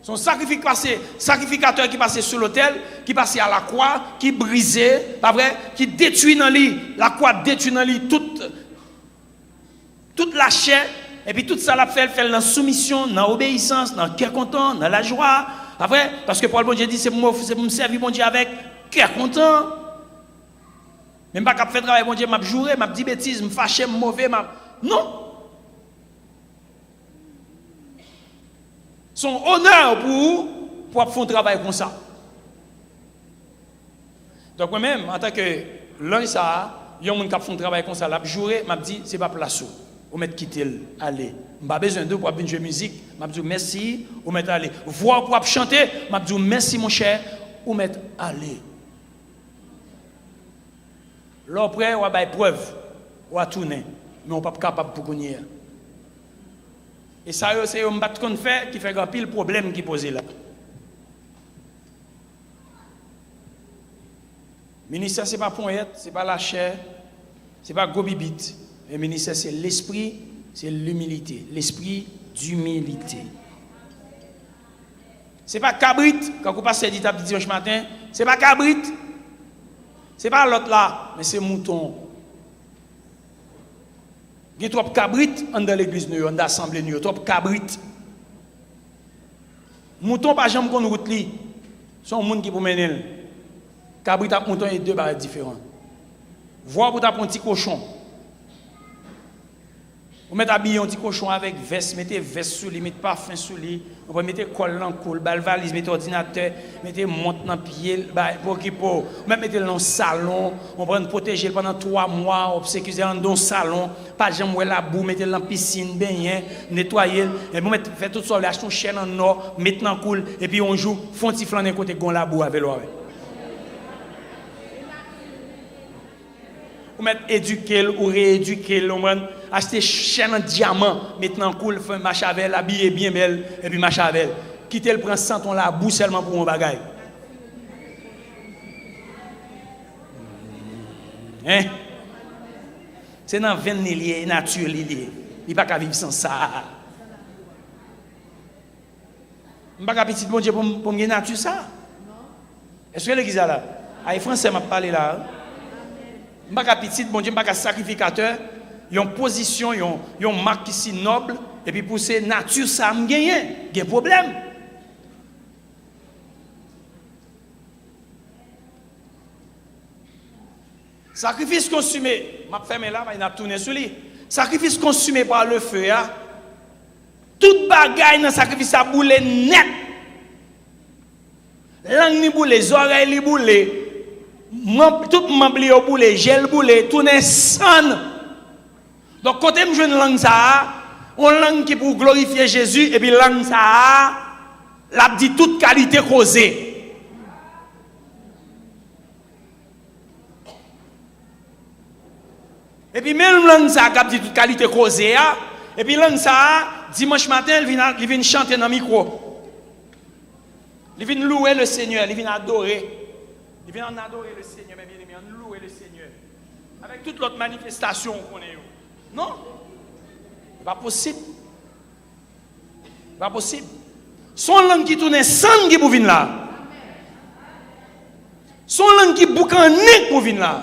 Son sacrificateur qui passait sous l'autel, qui passait à la croix, qui brisait, pas vrai, qui détruit dans lui, la croix détruit dans lui toute toute la chair, et puis tout ça l'a fait dans la soumission, dans l'obéissance, dans le cœur content, dans la joie. Après, parce que Paul bon Dieu dit, c'est pour me servir bon Dieu avec cœur content. Même pas qu'à faire travail bon Dieu, m'a joué, m'a dit bêtises, m'a fâché, m'a mauvais, non. Son honneur pour faire un travail comme ça. Donc moi-même, en tant que l'un ça, il y a un monde qui fait un travail comme ça, l'a joué, m'a dit c'est pas place ou mettre quitter aller. Pas besoin de pour venir jouer musique, m'a dit merci, ou mettre aller. Voir pour chanter, m'a dit merci mon cher, ou mettre aller. L'après on va preuve, on va tourner, mais on pas capable pour gagner. Et ça, c'est un bat qu'on fait qui fait grand pile problème qui pose là. Le ministère, ce n'est pas poète, ce n'est pas la chair, ce n'est pas gobibite. Le ministère, c'est l'esprit, c'est l'humilité. L'esprit d'humilité. Ce n'est pas cabrit, quand vous passez dit dimanche matin, ce n'est pas cabrit, ce n'est pas l'autre là, mais c'est mouton. Il y a trop de cabrit dans l'église, dans l'assemblée, il y a trop de cabrit. Mouton, pas jamais qu'on route li. Son monde qui peut mener. Cabrit et mouton, il y a deux barres différents. Voir pour ta un petit cochon. Vous mettez habillé un petit cochon avec veste, mettez veste sous lui, mettez parfum sous lui, vous mettez colle dans le col, valise, mettez ordinateur, mettez montre dans le pied, pour qu'il vous mettez dans le salon, on prend protéger pendant 3 mois, on sécuriser dans le salon, pas jamais la boue, mettez dans la piscine, baigner, nettoyer, et vous mettez fait tout ça, achetez une chaîne en or, mettez dans le col, et puis on joue, font petit flan d'un côté, gon la boue avec l'oreille. Ou mettre éduquer ou rééduquer, acheter chaîne en diamant, maintenant cool, faire machavel, habiller bien belle, et puis machavel. Quitter le prince sans ton la boue seulement pour un bagage. Hein? C'est dans 20 liés, nature liée. Il n'y a pas qu'à vivre sans ça. Il n'y a pas qu'à petit bon Dieu pour me nature ça. Est-ce que l'église est là? Les Français m'a parlé là. Je ne suis pas petit, bon Dieu, je ne suis pas sacrificateur. Il y a une position, il y a une marque qui est noble. Et puis pour ces nature, ça me gagne. Il y a un problème. Sacrifice consumé. Je vais fermer là, je vais tourner sur lui. Sacrifice consumé par le feu. Toute bagaille dans le sacrifice, ça boule net. Langue ni boule, les oreilles ni boule. Tout membre li boule, gel boule, tout est san. Donc quand je joue une langue ça, une langue qui pour glorifier Jésus et puis langue ça, l'a dit toute qualité causée. Et puis même langue ça qui dit toute qualité causée et puis langue ça dimanche matin il vient chanter dans le micro. Il vient louer le Seigneur, il vient adorer. Il vient en adorer le Seigneur, mais bien aimé, en louer le Seigneur. Avec toute l'autre manifestation qu'on est. Non? Pas possible. Pas possible. Son langue qui tourne sans qui pour venir là. Son langue qui boucle en nez pour venir là.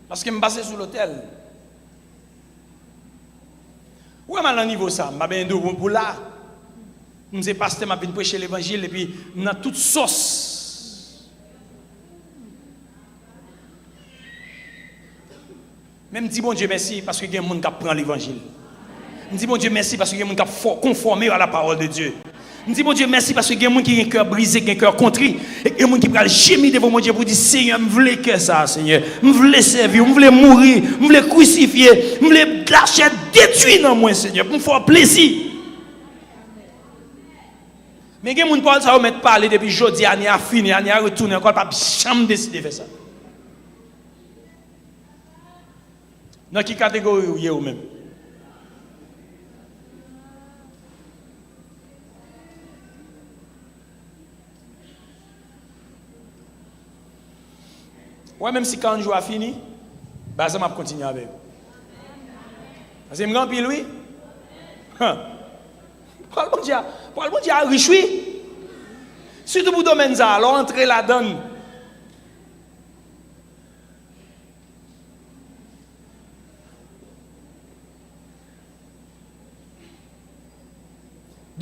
Parce que je me passe sur l'hôtel. Où est mon niveau ça? Je vais pour là. Je suis pasteur, je viens prêcher l'évangile et puis dans toute sauce. Même dis bon Dieu merci parce que il y a des gens qui prennent l'évangile. Je dis bon Dieu merci parce que il y a des gens qui conformés à la parole de Dieu. Je dis bon Dieu merci parce que il y a des gens qui ont un cœur brisé, qui ont un cœur contrit. Et il y a des gens qui prennent gémir devant mon Dieu pour dire Seigneur, je veux que ça, Seigneur. Je veux servir, je veux mourir, je veux crucifier, je veux lâcher, détruire dans moi, Seigneur, pour me faire plaisir. Mais il y a des gens qui ont parlé depuis jeudi, année a fini, année a retourné, encore pas jamais décidé de faire ça. Dans quelle catégorie vous êtes vous-même? Ouais, même si quand le jour a fini, bah ça m'a continué avec. Parce que je me remplis lui. Pour le bon Dieu a réchoui. Surtout pour le domaine ça, alors entrer là-dedans.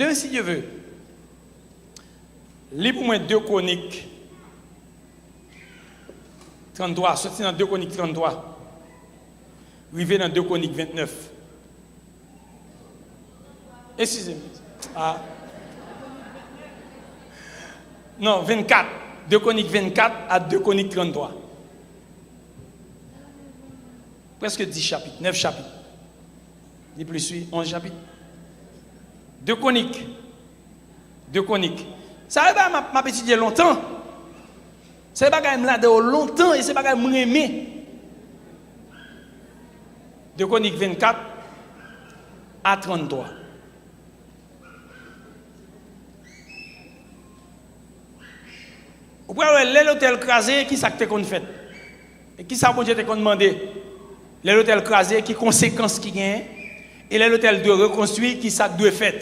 Demain, si Dieu veut, lis pour moi 2 Chroniques 33, sorti dans 2 Chroniques 33, arrivé dans 2 Chroniques 29. Excusez-moi. Ah. Non, 24. 2 Chroniques 24 à 2 Chroniques 33. Presque 10 chapitres, 9 chapitres. Ni plus 11 chapitres. 2 Chroniques. 2 Chroniques. Ça va pas m'a étudié longtemps. C'est pas quand même là de longtemps et c'est pas quand même aimé. 2 Chroniques 24 à 33. Ou bien l'hôtel crasé, qui ça que qu'on fait? Et qui ça bon Dieu qu'on demandé? L'hôtel crasé, qui conséquences qui gagne? Et l'hôtel de reconstruire, qui ça doit faire?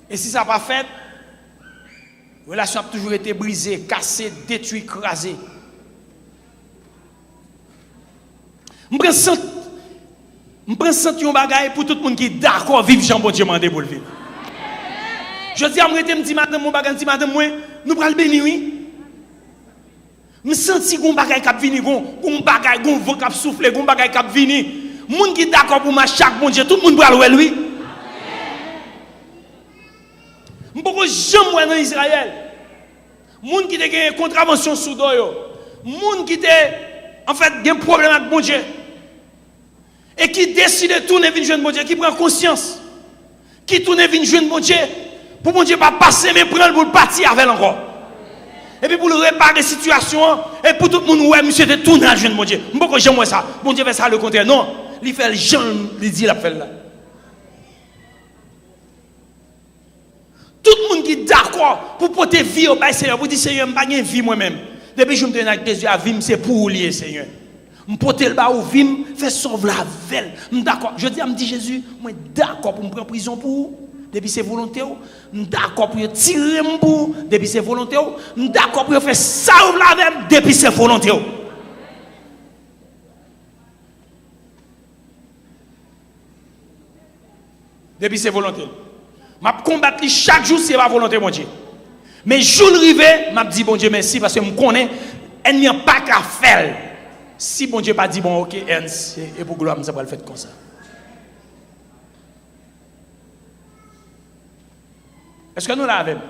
Et si ça n'a pas fait, la relation a toujours été brisée, cassée, détruite, crasée. Je prends un bagage pour tout le monde qui est d'accord vivre Jean bon Dieu mandé pour le vivre. Je dis à moi, je dis madame, mon bagage, madame, moi, nous allons bénir, oui. Je sens qu'on bagage qui vient, qu'on bagage, qu'on vent qui souffle, qu'on bagage qui vient. Moun qui d'accord pour marcher chaque bon Dieu, tout le monde va le lui. Je ne peux jamais dans Israël. Moun qui a une contravention sous doyo. Moun qui a en fait un problème avec bon Dieu. Et qui décide de tourner vers jeune bon Dieu, qui prend conscience. Qui tourne vers jeune bon Dieu. Pour bon Dieu pas passer mais prendre pour partir avec encore. Et puis pour le réparer la situation et pour tout le monde ouais monsieur de tourner à jeune bon Dieu. Je ne peux pas jamais ça. Bon Dieu fait ça le contraire. Non, il fait le Jean, il dit la fait là. Tout le monde qui est d'accord pour porter vie au Seigneur, pour dire Seigneur, je n'ai pas de vie moi-même. Depuis que je me donne avec Jésus à vie, c'est pour lier Seigneur. Je porte le bas au vie, faire sauver la velle. Je d'accord. Je dis, je me dis Jésus, moi d'accord pour me prendre prison pour vous. Depuis c'est volontaire, je suis d'accord pour tirer mon bout. Depuis c'est volontaire, je suis d'accord pour faire ça la velle. Depuis c'est volontaire. Depuis c'est volontaire. Je combattre chaque jour, c'est pas volonté, mon Dieu. Mais jour arrivé, je dis, bon Dieu, merci, parce que je connais, il n'y a pas qu'à faire. Si bon Dieu pas dit, bon, ok, et pour gloire, ça va le faire comme ça. Est-ce que nous l'avons?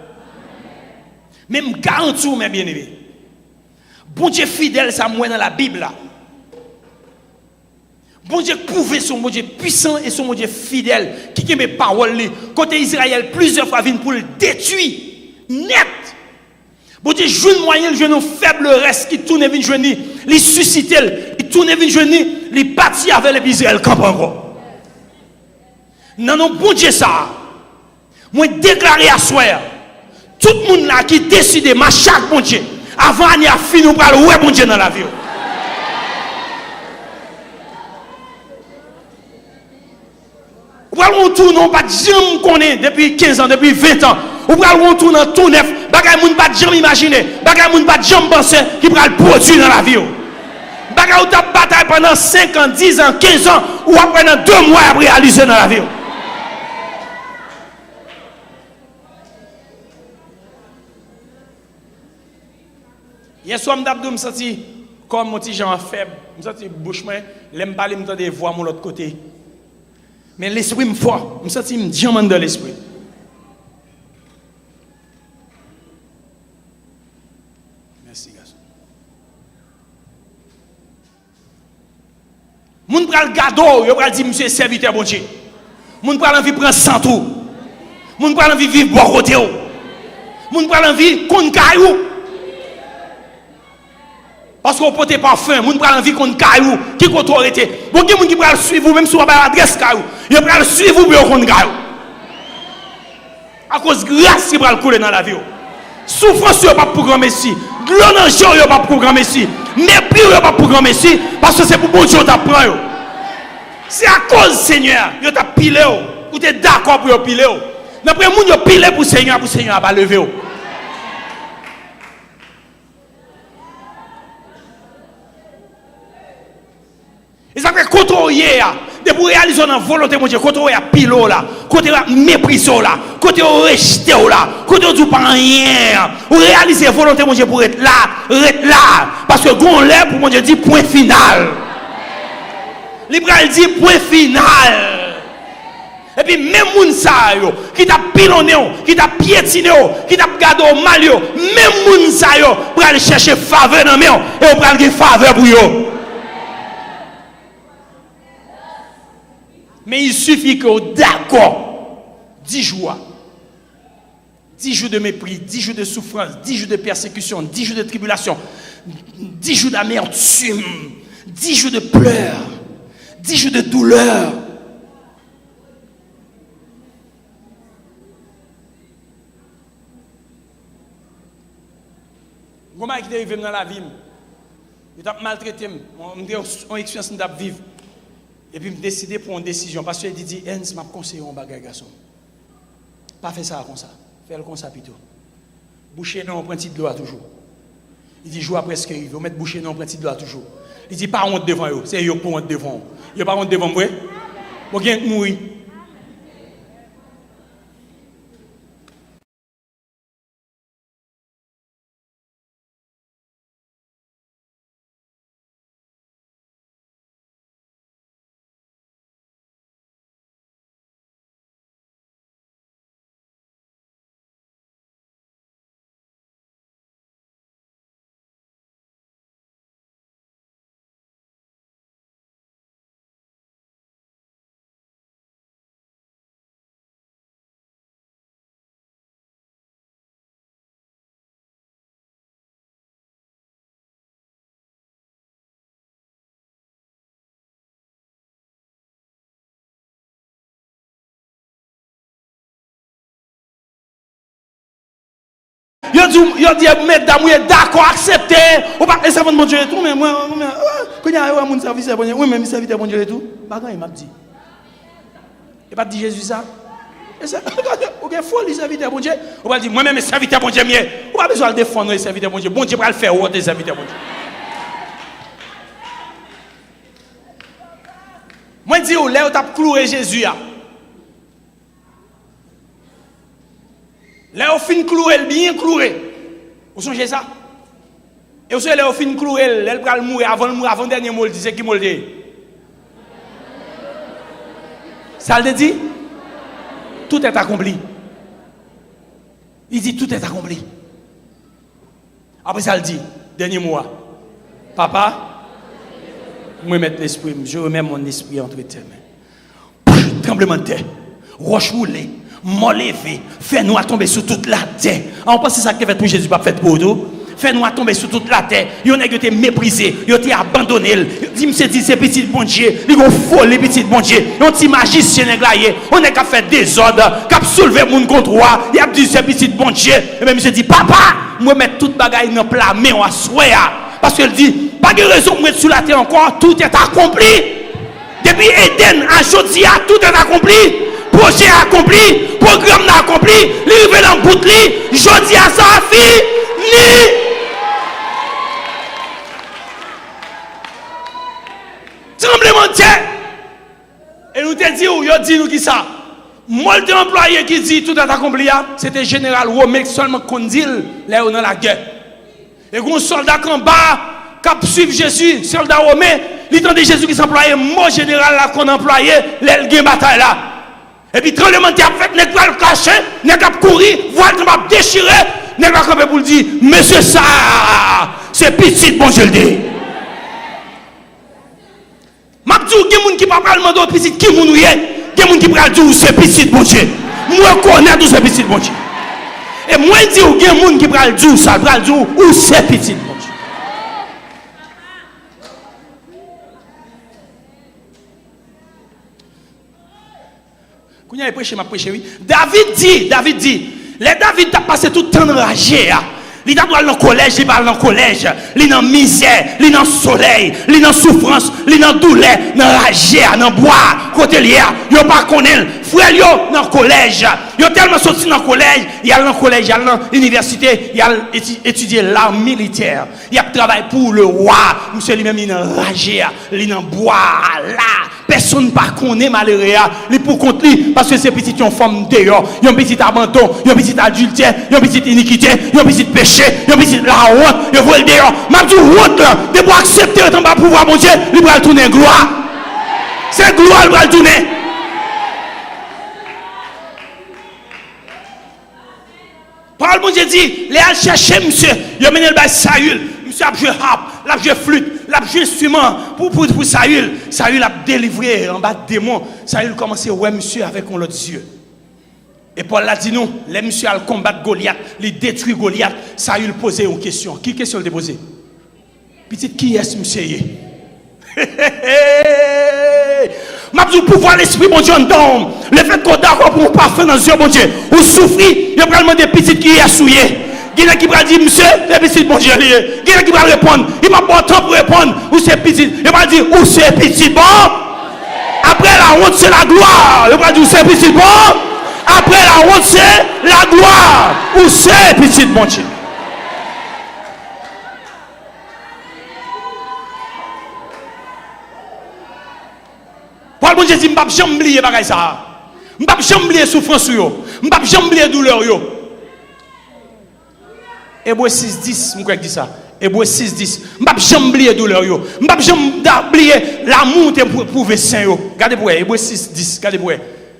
Même garantie, mes bien-aimés. Bon Dieu fidèle, ça moi dans la Bible là. Bon Dieu prouvé son bon Dieu puissant et son bon Dieu fidèle qui mes paroles côté Israël plusieurs fois vient pour le détruire net. Bon Dieu joue un moyen, joue un faible reste qui tourne vers jeune, les susciter, il tourne vers jeune, les partir avec les Israël camp encore. Non non bon Dieu ça. Moi déclarer à soir tout le monde là qui décide marcher chaque bon Dieu avant d'année à fini nous parler ouais bon Dieu dans la vie. Ou alors on tourne, on pas jamais connaît depuis 15 ans, depuis 20 ans. Ou alors on tourne en tout neuf, bagay moun pas jamais imaginer, bagay moun pas jamais penser qui va le produire dans la vie. Bagay ou t'a bataille pendant 5 ans, 10 ans, 15 ans ou après dans 2 mois à réaliser dans la vie. Hier soir m'dabdou me senti comme mon petit Jean faible, me senti bouche moi, l'aime parler me des voix mon l'autre côté. Mais l'esprit me fort, je me sens diamant dans l'esprit. Merci, garçon. Moun pral gado, yo pral di monsieur serviteur bon Dieu. Moun pral envie prendre sans tout. Moun pral envie vivre bon côté. Moun pral envie kon kayou. Parce qu'on porte parfum, moun pral envie kon kayou, qui kon autorité. Bon gen moun qui pral suivre même si on pas adresse kayou. Yo pral suivre pour kon kayou. À cause grâce qui pral couler dans la vie. Souffrance yo pas programmer ici. Glonage yo pas programmer ici. Mépris yo pas programmer ici parce que c'est pour bon Dieu t'apprend yo. C'est à cause Seigneur, yo t'a pilé yo. Ou t'es d'accord pour yo piler yo. D'après moun yo pilé pour Seigneur va lever yo. Et ça fait contrôler de pour réaliser la volonté de Dieu, quand on a pilo là, quand on a méprisé là, quand on a rejeté là, quand on dit pas rien, on réalise la volonté de Dieu pour être là. Parce que quand on lève pour mon Dieu dit point final. L'Ibral dit point final. Et puis même moun sa yo, qui t'a pilonné, qui t'a piétiné, qui t'a gardé au mal yo, même moun sa yo, pour aller chercher faveur dans moi et pour aller faveur pour yo. Mais il suffit que d'accord, 10 jours. 10 jours de mépris, 10 jours de souffrance, 10 jours de persécution, 10 jours de tribulation, 10 jours d'amertume, 10 jours de pleurs, 10 jours de douleur. Comment est-ce qu'il est arrivé dans la vie? Il a maltraité, il a une expérience de vivre. Et puis, je décidé pour une décision. Parce qu'il dit, Hans m'a conseillé un bagage, garçon. Pas faire ça comme ça. Faire comme ça plutôt. Boucher non, on prend de l'eau toujours. Il dit, joue après ce qu'il veut. Mettre boucher non, on prend de l'eau toujours. Il dit, pas honte devant eux. C'est eux pour honte devant eux. Il n'y a pas honte devant moi. Vous avez mourir. Yo dit mesdames, vous êtes d'accord, acceptez. Ou pas les servants de mon Dieu et tout, mais moi quand il y a un serviteur bon Dieu, oui même serviteur bon Dieu et tout, bagarre il m'a dit. Et pas dit Jésus ça. Et ça ou bien folie serviteur bon Dieu, ou pas dire moi même serviteur bon Dieu mieux. Ou pas besoin de défendre les serviteurs bon Dieu. Bon Dieu va le faire autre des serviteurs bon Dieu. Moi dis ou là où t'a cloué Jésus là. Là, au fin cloué, bien cloué. Vous songez ça? Et vous savez, là, au fin cloué, elle va mourir avant le dernier mot, c'est qui m'a dit? Ça le dit? Tout est accompli. Il dit tout est accompli. Après ça le dit, dernier mot. Papa, moi mettre l'esprit, je remets mon esprit entre tes mains. Tremblement de terre, roche roulée. M'en lever, fais-nous à tomber sur toute la terre. On pense que c'est ça que fait pour Jésus, pas fait pour nous. Fais-nous à tomber sur toute la terre. Ils ont été méprisés, ils ont été abandonnés. Ils me dit c'est petit bon Dieu, ils ont folle les petits bon Dieu. Ils ont dit magicien néglaillé, on est qu'à faire désordre, qu'à soulever mon contre roi. Il a dit c'est petit bon Dieu. Et même il dit papa, moi mettre toute bagaille dans plat, mais on a souhait. Parce qu'il dit pas de raison de mettre sur la terre encore, tout est accompli. Depuis Eden à Jodia, tout est accompli. Projet accompli, programme accompli, livre dans bout li, jodi à ça fini. Tremblement de terre. Et nous te dit où yo dit nous qui ça. Moi de employé qui dit tout est accompli, c'était général Romain seulement qu'on dit là dans la guerre. Et un soldat en bas qui suivre Jésus, soldat romain, il tendait Jésus qui s'employait, mon général là qu'on employait, l'elgin bataille là. Et puis, tremblement de terre fait, n'est pas le cacher, n'est pas courir, voile m'a déchiré, n'est pas camper pour le dire, monsieur ça, c'est petit, bon je le dis. M'a dit, il y a des gens qui ne parlent pas demander petit, qui moun ouye, il y a des gens qui parlent dire, c'est petit, bon Dieu. Moi, je connais tout c'est petit, bon Dieu. Et moi, je dis, il y a des gens qui parlent dire, ça, parlent dire, où c'est petit, bon Dieu. Quand il a prêché, m'a prêché, oui. David dit, les David a passé tout le temps enragé. Il a dans le collège, il parle dans le collège. Il est dans misère, il est dans soleil, il est dans souffrance, il est dans douleur, dans ragé, dans bois, côté lié. Il n'a pas connu. Frère, il est dans le collège. Il a tellement sorti dans le collège, il a dans le collège, il a dans l'université, il a étudié l'art militaire. Il a travaillé pour le roi. Monsieur lui-même, il est dans ragé, il est dans bois, là. personne pas connaît malheureux, il pour contre lui, parce que c'est petit une femme dehors, un petit abandon, un petit adultère, un petit iniquité, un petit péché, un petit la honte, il faut le dehors. M'a dit honte là, de pour accepter autant pas pouvoir mon Dieu, il va tourner gloire. C'est gloire il va tourner. Parole mon Dieu dit, les a chercher monsieur, il a mené le bail Saül, monsieur a joué harpe, l'a joué flûte, l'a joué instrument pour Saül. Saül a délivré en bas de démons. Saül commençait ouais monsieur avec un autre Dieu. Et Paul l'a dit nous, les monsieur a combattre Goliath, les détruire Goliath. Saül posait une question. Qui question il posé? Petite qui est monsieur? M'a dit pouvoir l'esprit mon Dieu en dedans. Le fait qu'on d'accord pour parfait dans Dieu mon Dieu. Ou souffrir, il va demander petite qui est souillé. Quelqu'un qui va dire monsieur, c'est petit mon Dieu. Quelqu'un qui va répondre, il m'a pas temps pour répondre. Ou c'est petit, il va dire où c'est petit bon. Après la honte c'est la gloire. Il va dire où c'est petit bon. Après la honte c'est la gloire. Où c'est petit mon Dieu. Paul bon Dieu dit m'pas jamais oublier bagay ça. M'pas jamais oublier souffrance yo. M'pas jamais oublier douleur yo. Hébreux 6:10 m'crois dit ça. Hébreux 6:10. M'pas jamais oublier douleur yo. M'pas jamais oublier l'amour te prouver saint yo. Regardez pour Hébreux 6:10. Regardez pour.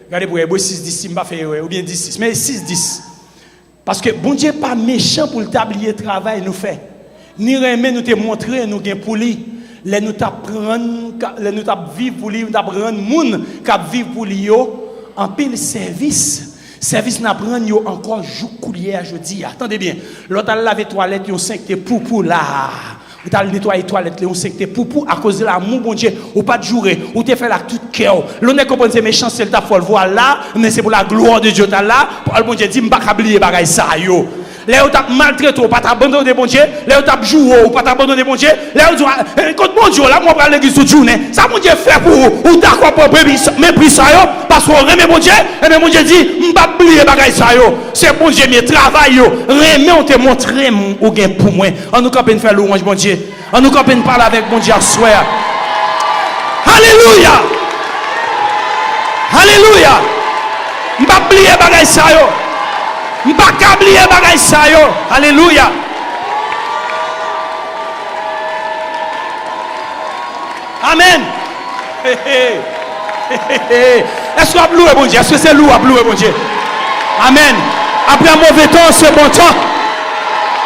Regardez pour Hébreux 6:10 m'pas fait ou bien 10:6 mais 6:10. Parce que bon Dieu pas méchant pour le tablier travail nous fait. Ni remet nous te montrer nous gain pour lui. Les nous t'apprendre, les nous t'ap vivre pour lui, nous t'apprendre moun qui vivre pour lui en pile service. Service n'apprendre yo encore jour coulier à jeudi. Attendez bien. L'autre a lavé toilette yo 5 te poupou là. Ou t'as nettoyer toilette yo 5 te poupou à cause de l'amour bon Dieu ou pas de jouer ou te fait la tout cœur. L'on est comprendre c'est méchant c'est ta folle voir là, mais c'est pour la gloire de Dieu t'as là. Pour bon Dieu dit m'pas oublier bagay ça yo. Là où tu as maltraité, ou pas t'abandonner bon Dieu, là où tu as joué, ou pas t'abandonner bon Dieu, là où tu as. Quand bon Dieu, là, moi, je vais à l'église toute journée, ça, mon Dieu fait pour vous, ou d'accord pour mépris ça, parce qu'on remet mon Dieu, et bien mon Dieu dit, je ne vais pas oublier les ça, c'est bon Dieu, mais travail, remet, on te montre, ou gain pour moi. On nous capable de faire louange, bon Dieu. On nous capable de parler avec bon Dieu à soir. Alléluia! Alléluia! Je ne vais pas oublier les ça, m'pas oublier bagay ça yo. Alléluia. Amen. Est-ce qu'on a loué bon Dieu? Est-ce que c'est loué bon Dieu? Amen. Après un mauvais temps, c'est bon temps.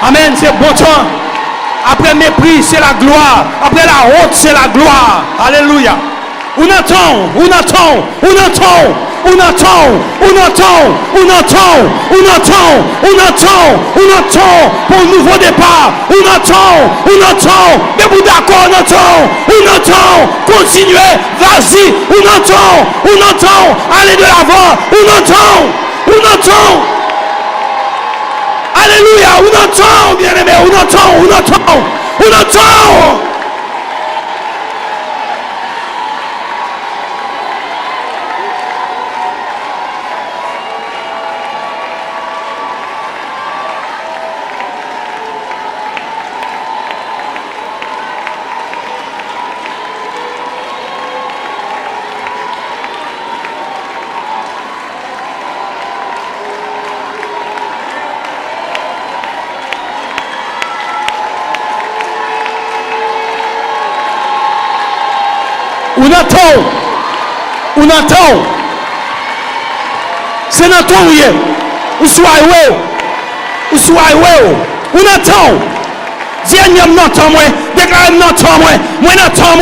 Amen, c'est bon temps. Après mépris, c'est la gloire. Après la honte, c'est la gloire. Alléluia. On entend pour un nouveau départ. On entend, mais vous d'accord, on entend, continuez, vas-y, on entend, allez de l'avant, on entend. Alléluia, on entend, bien aimé, on entend. On entend. C'est dans ton lieu. Ou soit on entend. Dis-moi n'entend moi. Déclare n'entend moi. Moi n'entend.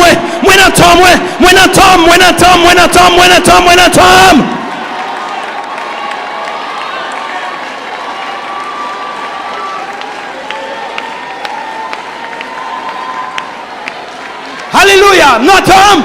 Alléluia, n'entend.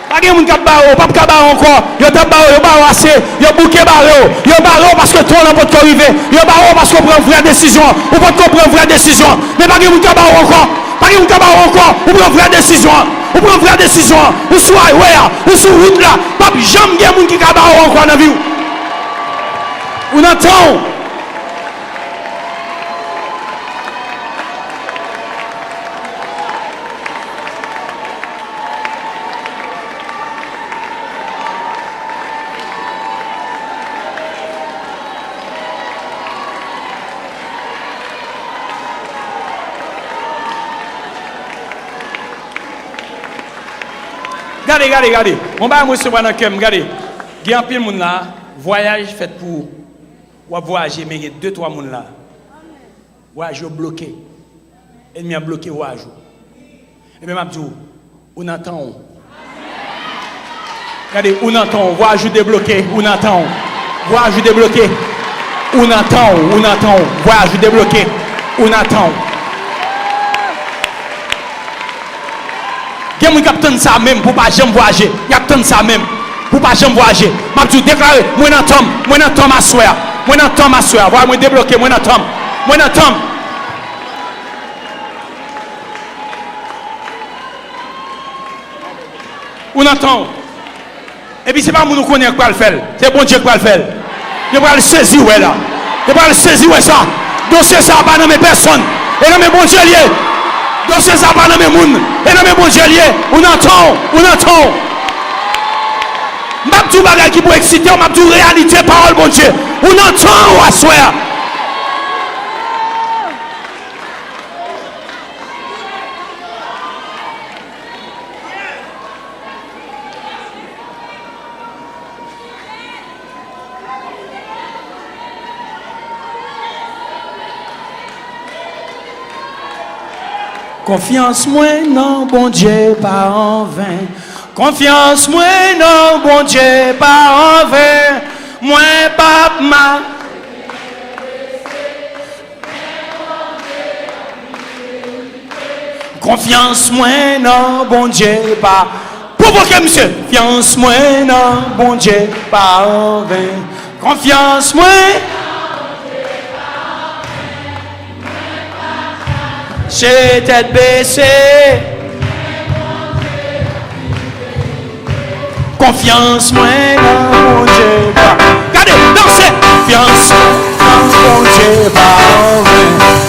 Pas moun k'ap baro, pas k'ap baro encore. Yo t'a baro, yo baro assez, yo bouquet baro. Yo baro parce que toi n'a pas de arriver. Yo baro parce qu'on prend une vraie décision. On peut prendre une vraie décision. Mais pas moun k'ap baro encore. Pas moun k'ap baro encore. On prend une vraie décision. On prend une vraie décision. Ou soit ouais, ou sur route là, pas jamais gen moun qui k'ap baro encore dans vie. On entend. Regardez. On va recevoir dans le cœur. Regardez. Il y a un pile de monde là. Voyage fait pour voyager, mais il y a 2-3 personnes là. Voyage bloqué. Ennemi a bloqué voyage. Et même Abdou, on entend. Regardez, on entend. Voyage débloqué. On entend. Voyage débloqué. On entend. Voyage débloqué. On entend. Il y a des gens qui attendent ça même pour ne pas jamais voyager. Il y a des gens ça même pour ne pas jamais voyager. Je vais déclarer, moi n'entends ma soeur. Moi n'entends ma soeur. Voilà, moi débloqué, moi n'entends. On entend. Et puis c'est pas nous qui connaissons quoi le faire. C'est bon Dieu qui va le faire. Il va le saisir, ouais là. Il va le saisir, ouais ça. Dossier ça pas dans mes personnes. Et dans mes bons Dieu liés. Dossier ça pas dans mes mouns. Et dans mes bons Dieu liés. On entend. M'a tout bagage qui pour exciter, m'a tout réalité parole bon Dieu. On entend à soir. Confiance moi non bon Dieu pas en vain. Confiance moi non bon Dieu pas en vain. Moi pas ma. Confiance moi non bon Dieu pas. Provoquez monsieur. Confiance moi non bon Dieu pas en vain. Confiance moi. J'ai tête baissée. Confiance, moi, non, mon Dieu, pas. Regardez, dansez. Confiance, non, mon Dieu, pas.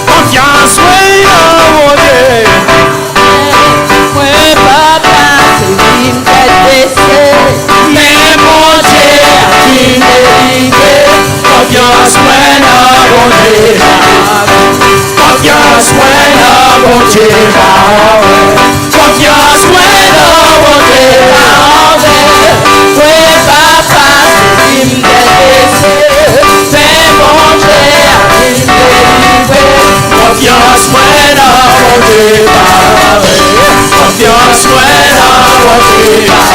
Confiance, moi, non, mon Dieu. Moi, papa, c'est une tête baissée. Mais mon Dieu, qui délivre. Confiance, moi, non, mon Dieu, pas. Confiance, moi, non, mon Dieu, pas. Confiance, moi, non, mon Dieu, pas. Ouais, papa, c'est une tête baissée. C'est mon Dieu, qui délivre. Confiance, moi, non, mon Dieu, pas. Confiance, moi, non, mon Dieu, pas.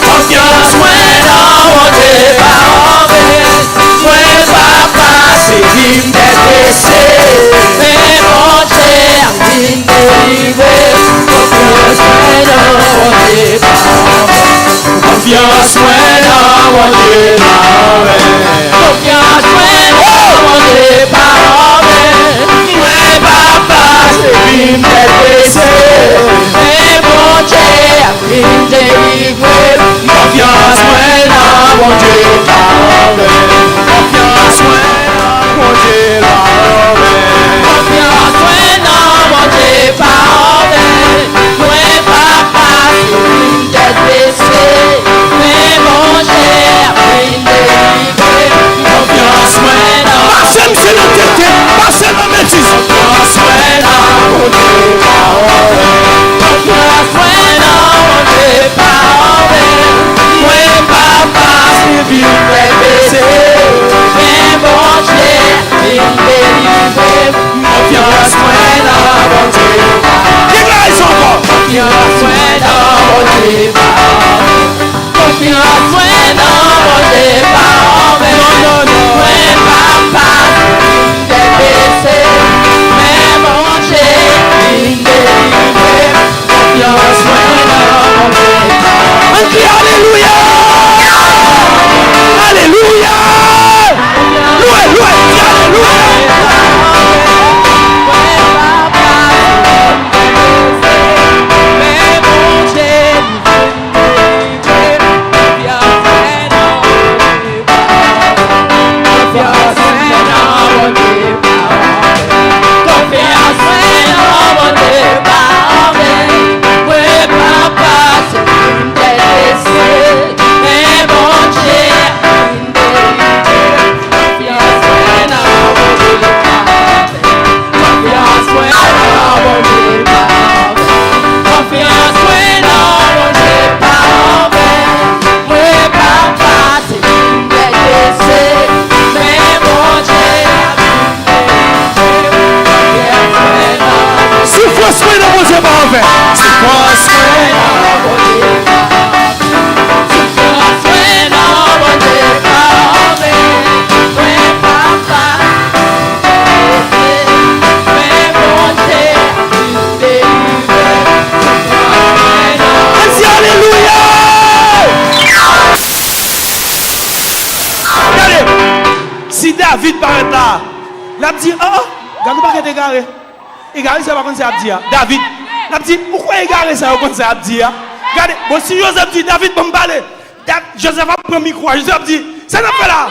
Confiance, moi, non, mon Dieu, pas. Ouais, papa, c'est une tête baissée. C'est mon Dieu, qui délivre. Confiance, ouais, non, mon Dieu, Confiance, moi, non, mon Dieu, pas. confiance, ouais, non, mon Dieu, Ouais, papa, c'est une tête baissée. c'est mon Dieu, qui délivre. Confiance, moi, non, mon Dieu, pas. Confiance, moi, non, mon Dieu, pas. Confiance, ouais, non, mon Dieu, ouais, papa, c'est une tête baissée. Mais mon Dieu, qui délivre. Confiance, moi, non. Passez, monsieur, dans le tête. Passez, dans le métis. Confiance, moi, non, mon Dieu, pas. David paraît là. L'a dit, oh, regarde pas que t'es égaré. Égaré, ça va comme ça a dit. David, l'a dit, pourquoi égaré ça va comme ça a dit? Regardez, bon, si Joseph dit, David, bon, me parler. Joseph va prendre le micro. Joseph dit, ça n'a pas là.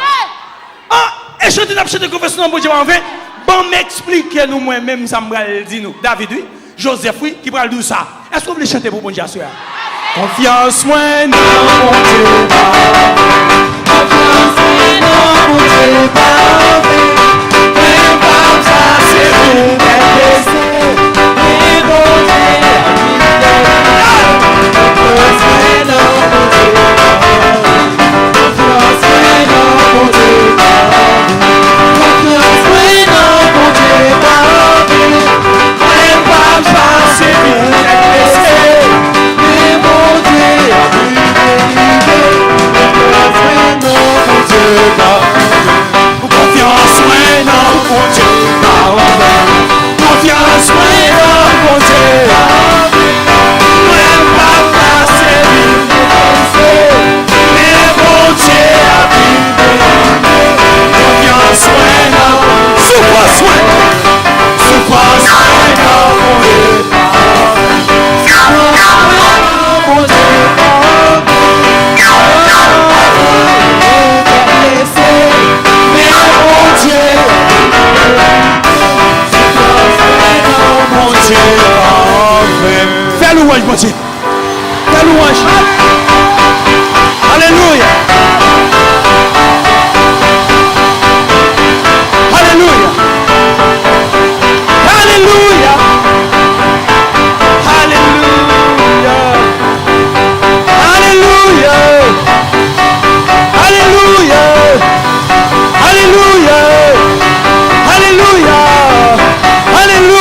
Ah, et je te dis, confession, bon Dieu, en fait, bon, m'expliquez nous moi-même, ça me dit nous. David, oui, Joseph, oui, qui va le dire ça. Est-ce que vous voulez chanter pour bon Dieu, soeur? Confiance, moi, non, mon Dieu, confiance, non, mon Dieu, ça, c'est vous, fais louange, mon Dieu. Fais louange. Alléluia. Alléluia. Alléluia. Alléluia. Alléluia. Alléluia. Alléluia. Alléluia. Alléluia.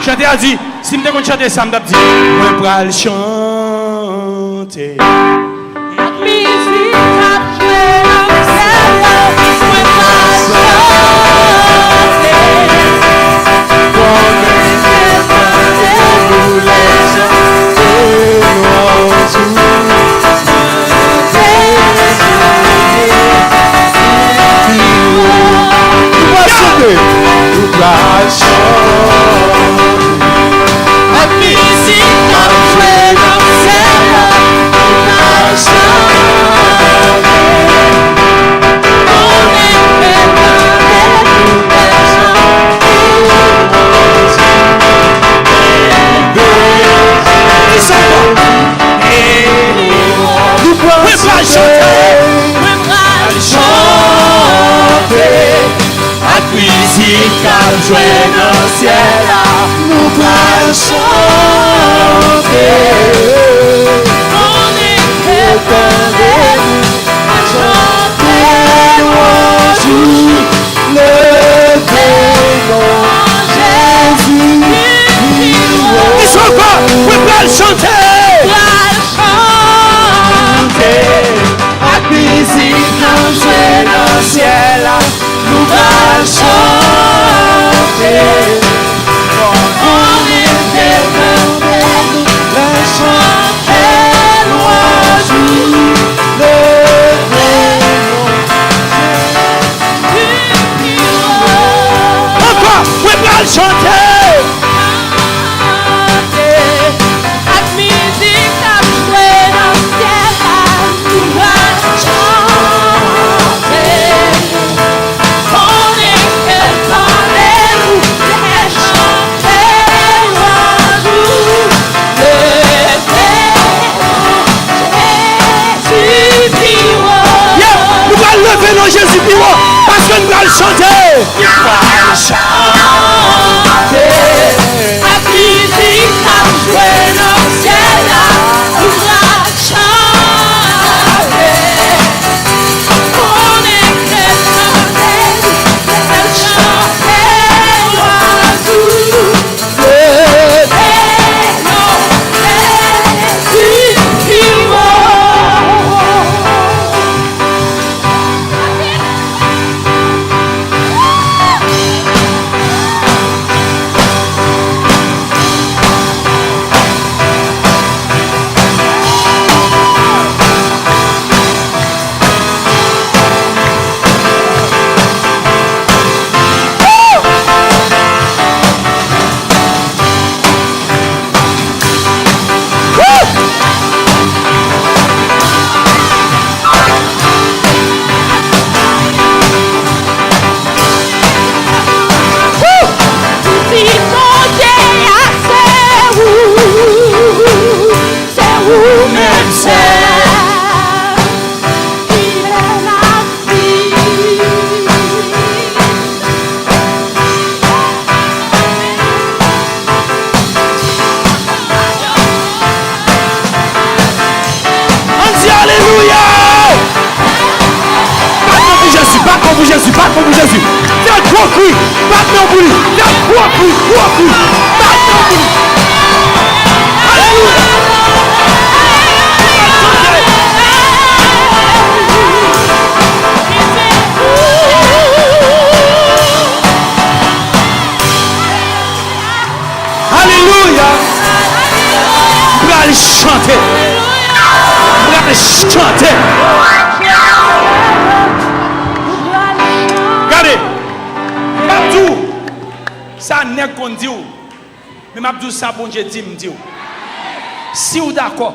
Chanter a dit, si je me chanter ça, je me dis, je vais le chanter. Jouer dans le ciel, nous allons chanter. On est préparés à chanter au jour, le démon Jésus. Ils sont quoi? Nous allons chanter. À musique, nous jouer dans le ciel, nous allons chanter. On est Battement pour Jésus, battement pour Jésus. Fais un gros cri, battement pour lui. Fais un gros cri, battement pour lui. Alléluia. Alléluia. Vous allez chanter. Vous allez chanter. Regardez. Mabdou. Ça n'est qu'on dit. Mais Mabdou, ça bon Dieu dit me dit. Si vous d'accord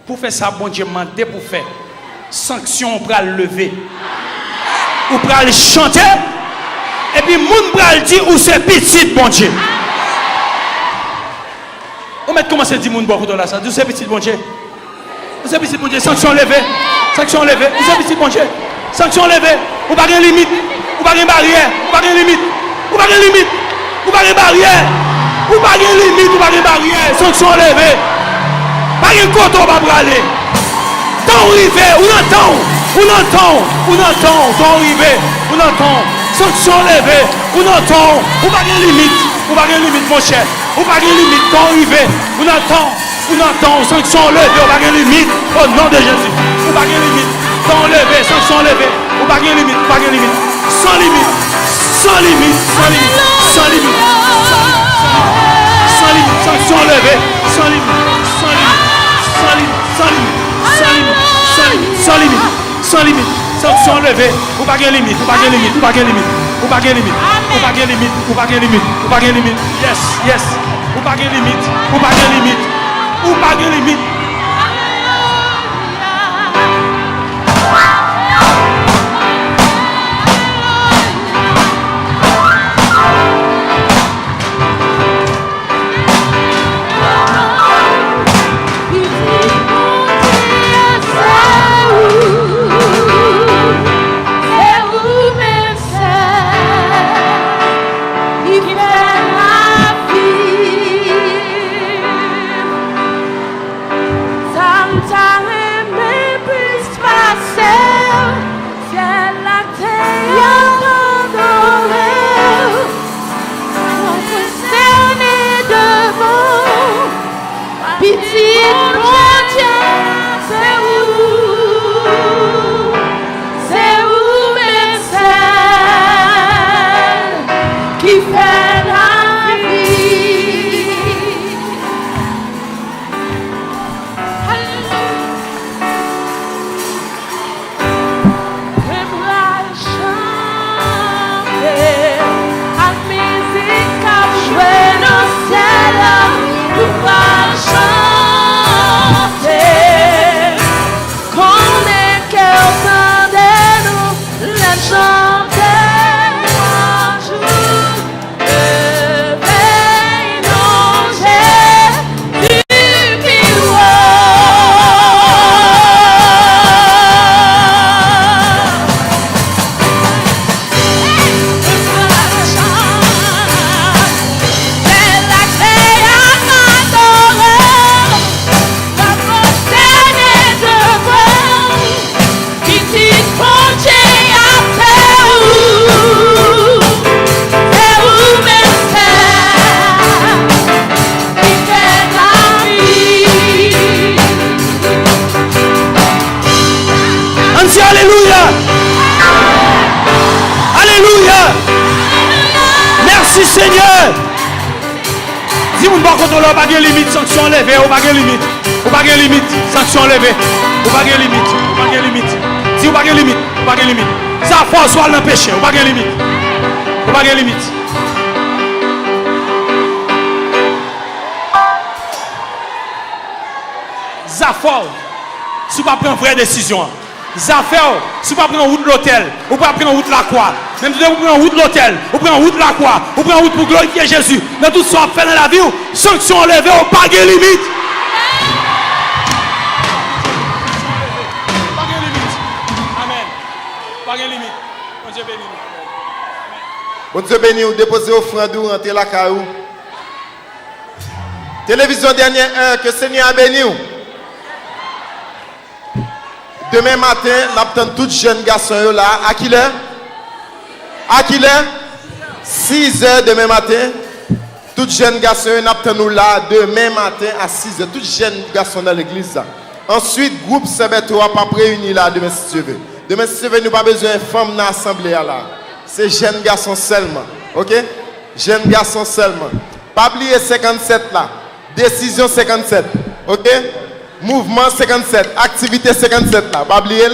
pour faire ça, bon Dieu m'a demandé pour faire. Sanction pour le lever. Ou pour aller chanter. Et puis, moun pral dit ou c'est petit, bon Dieu. On met commencer à dire moun bon côté là ça. Ou c'est petit, bon Dieu. Ou c'est petit, bon Dieu. Sanction levée. Sanction levée. Ou c'est petit, bon Dieu. Sanction levée. Ou pas de limite. Ou pas de barrière. Ou pas de limite. Ou pas de limite. Ou pas de barrière. Ou pas de limite. Ou pas de barrière. Sanction levée. Pas de côté on va braler. Temps arrivé. On entend. On entend. On entend. Temps arrivé. On entend. Sanction levée, on entend, on pas de limite, mon cher, on pas de limite, temps arrivé, on entend, sanction levée, on pas de limite, au nom de Jésus, on pas de limite, temps levé, sanction levée, on pas de limite, sans limite, sans limite, sans limite, sans limite, sans limite, sanction levée, sans limite, sans limite, sans limite, sans limite, sans limite, sans limite, sans limite. Sanction levée, ou pas de limite, ou pas de limite, ou pas de limite, ou pas de limite, ou pas de limite, ou pas de limite, ou pas de limite, yes, ou pas de limite, ou pas de limite, ou pas de limite. Merci Seigneur. Si vous ne pouvez pas pas de limite, sanction levée, ou pas de limite. Ou pas de limite, sanction levée. Ou pas de limite, ou pas de limite. Si vous pas de limite, ou pas de limite. Ça force soit l'empêcher, ou pas de limite. Ou pas de limite. Zafort, si vous ne prenez pas une vraie décision. Zafort, si vous ne prenez pas route de l'hôtel, ou pas prendre route de la croix. Même si vous prenez route de l'hôtel, vous prenez route de la croix, vous prenez route pour glorifier Jésus. Dans tout ce qu'on fait dans la vie, sanction levée, ou pas de limite. Pas de limite. Amen. Pas de limite. Bon Dieu béni. Bon Dieu béni, vous déposez offrande ou rentrez la caillou. Télévision dernière heure, que le Seigneur a béni. Demain matin, nous attendons tous les jeunes garçons là. À qui l'heure? À qui l'heure? 6 heures demain matin. Tout jeune garçon, nous là demain matin à 6 heures. Tout jeune garçon dans l'église. Ensuite, groupe Saint-Bertrand va pas réunir là demain si tu veux. Demain si tu veux, nous pas besoin de femmes dans l'assemblée là. C'est jeunes garçons seulement. OK? Jeunes garçons seulement. Pas oublier 57 là. Décision 57. OK? Mouvement 57. Activité 57 là. Pas oublier.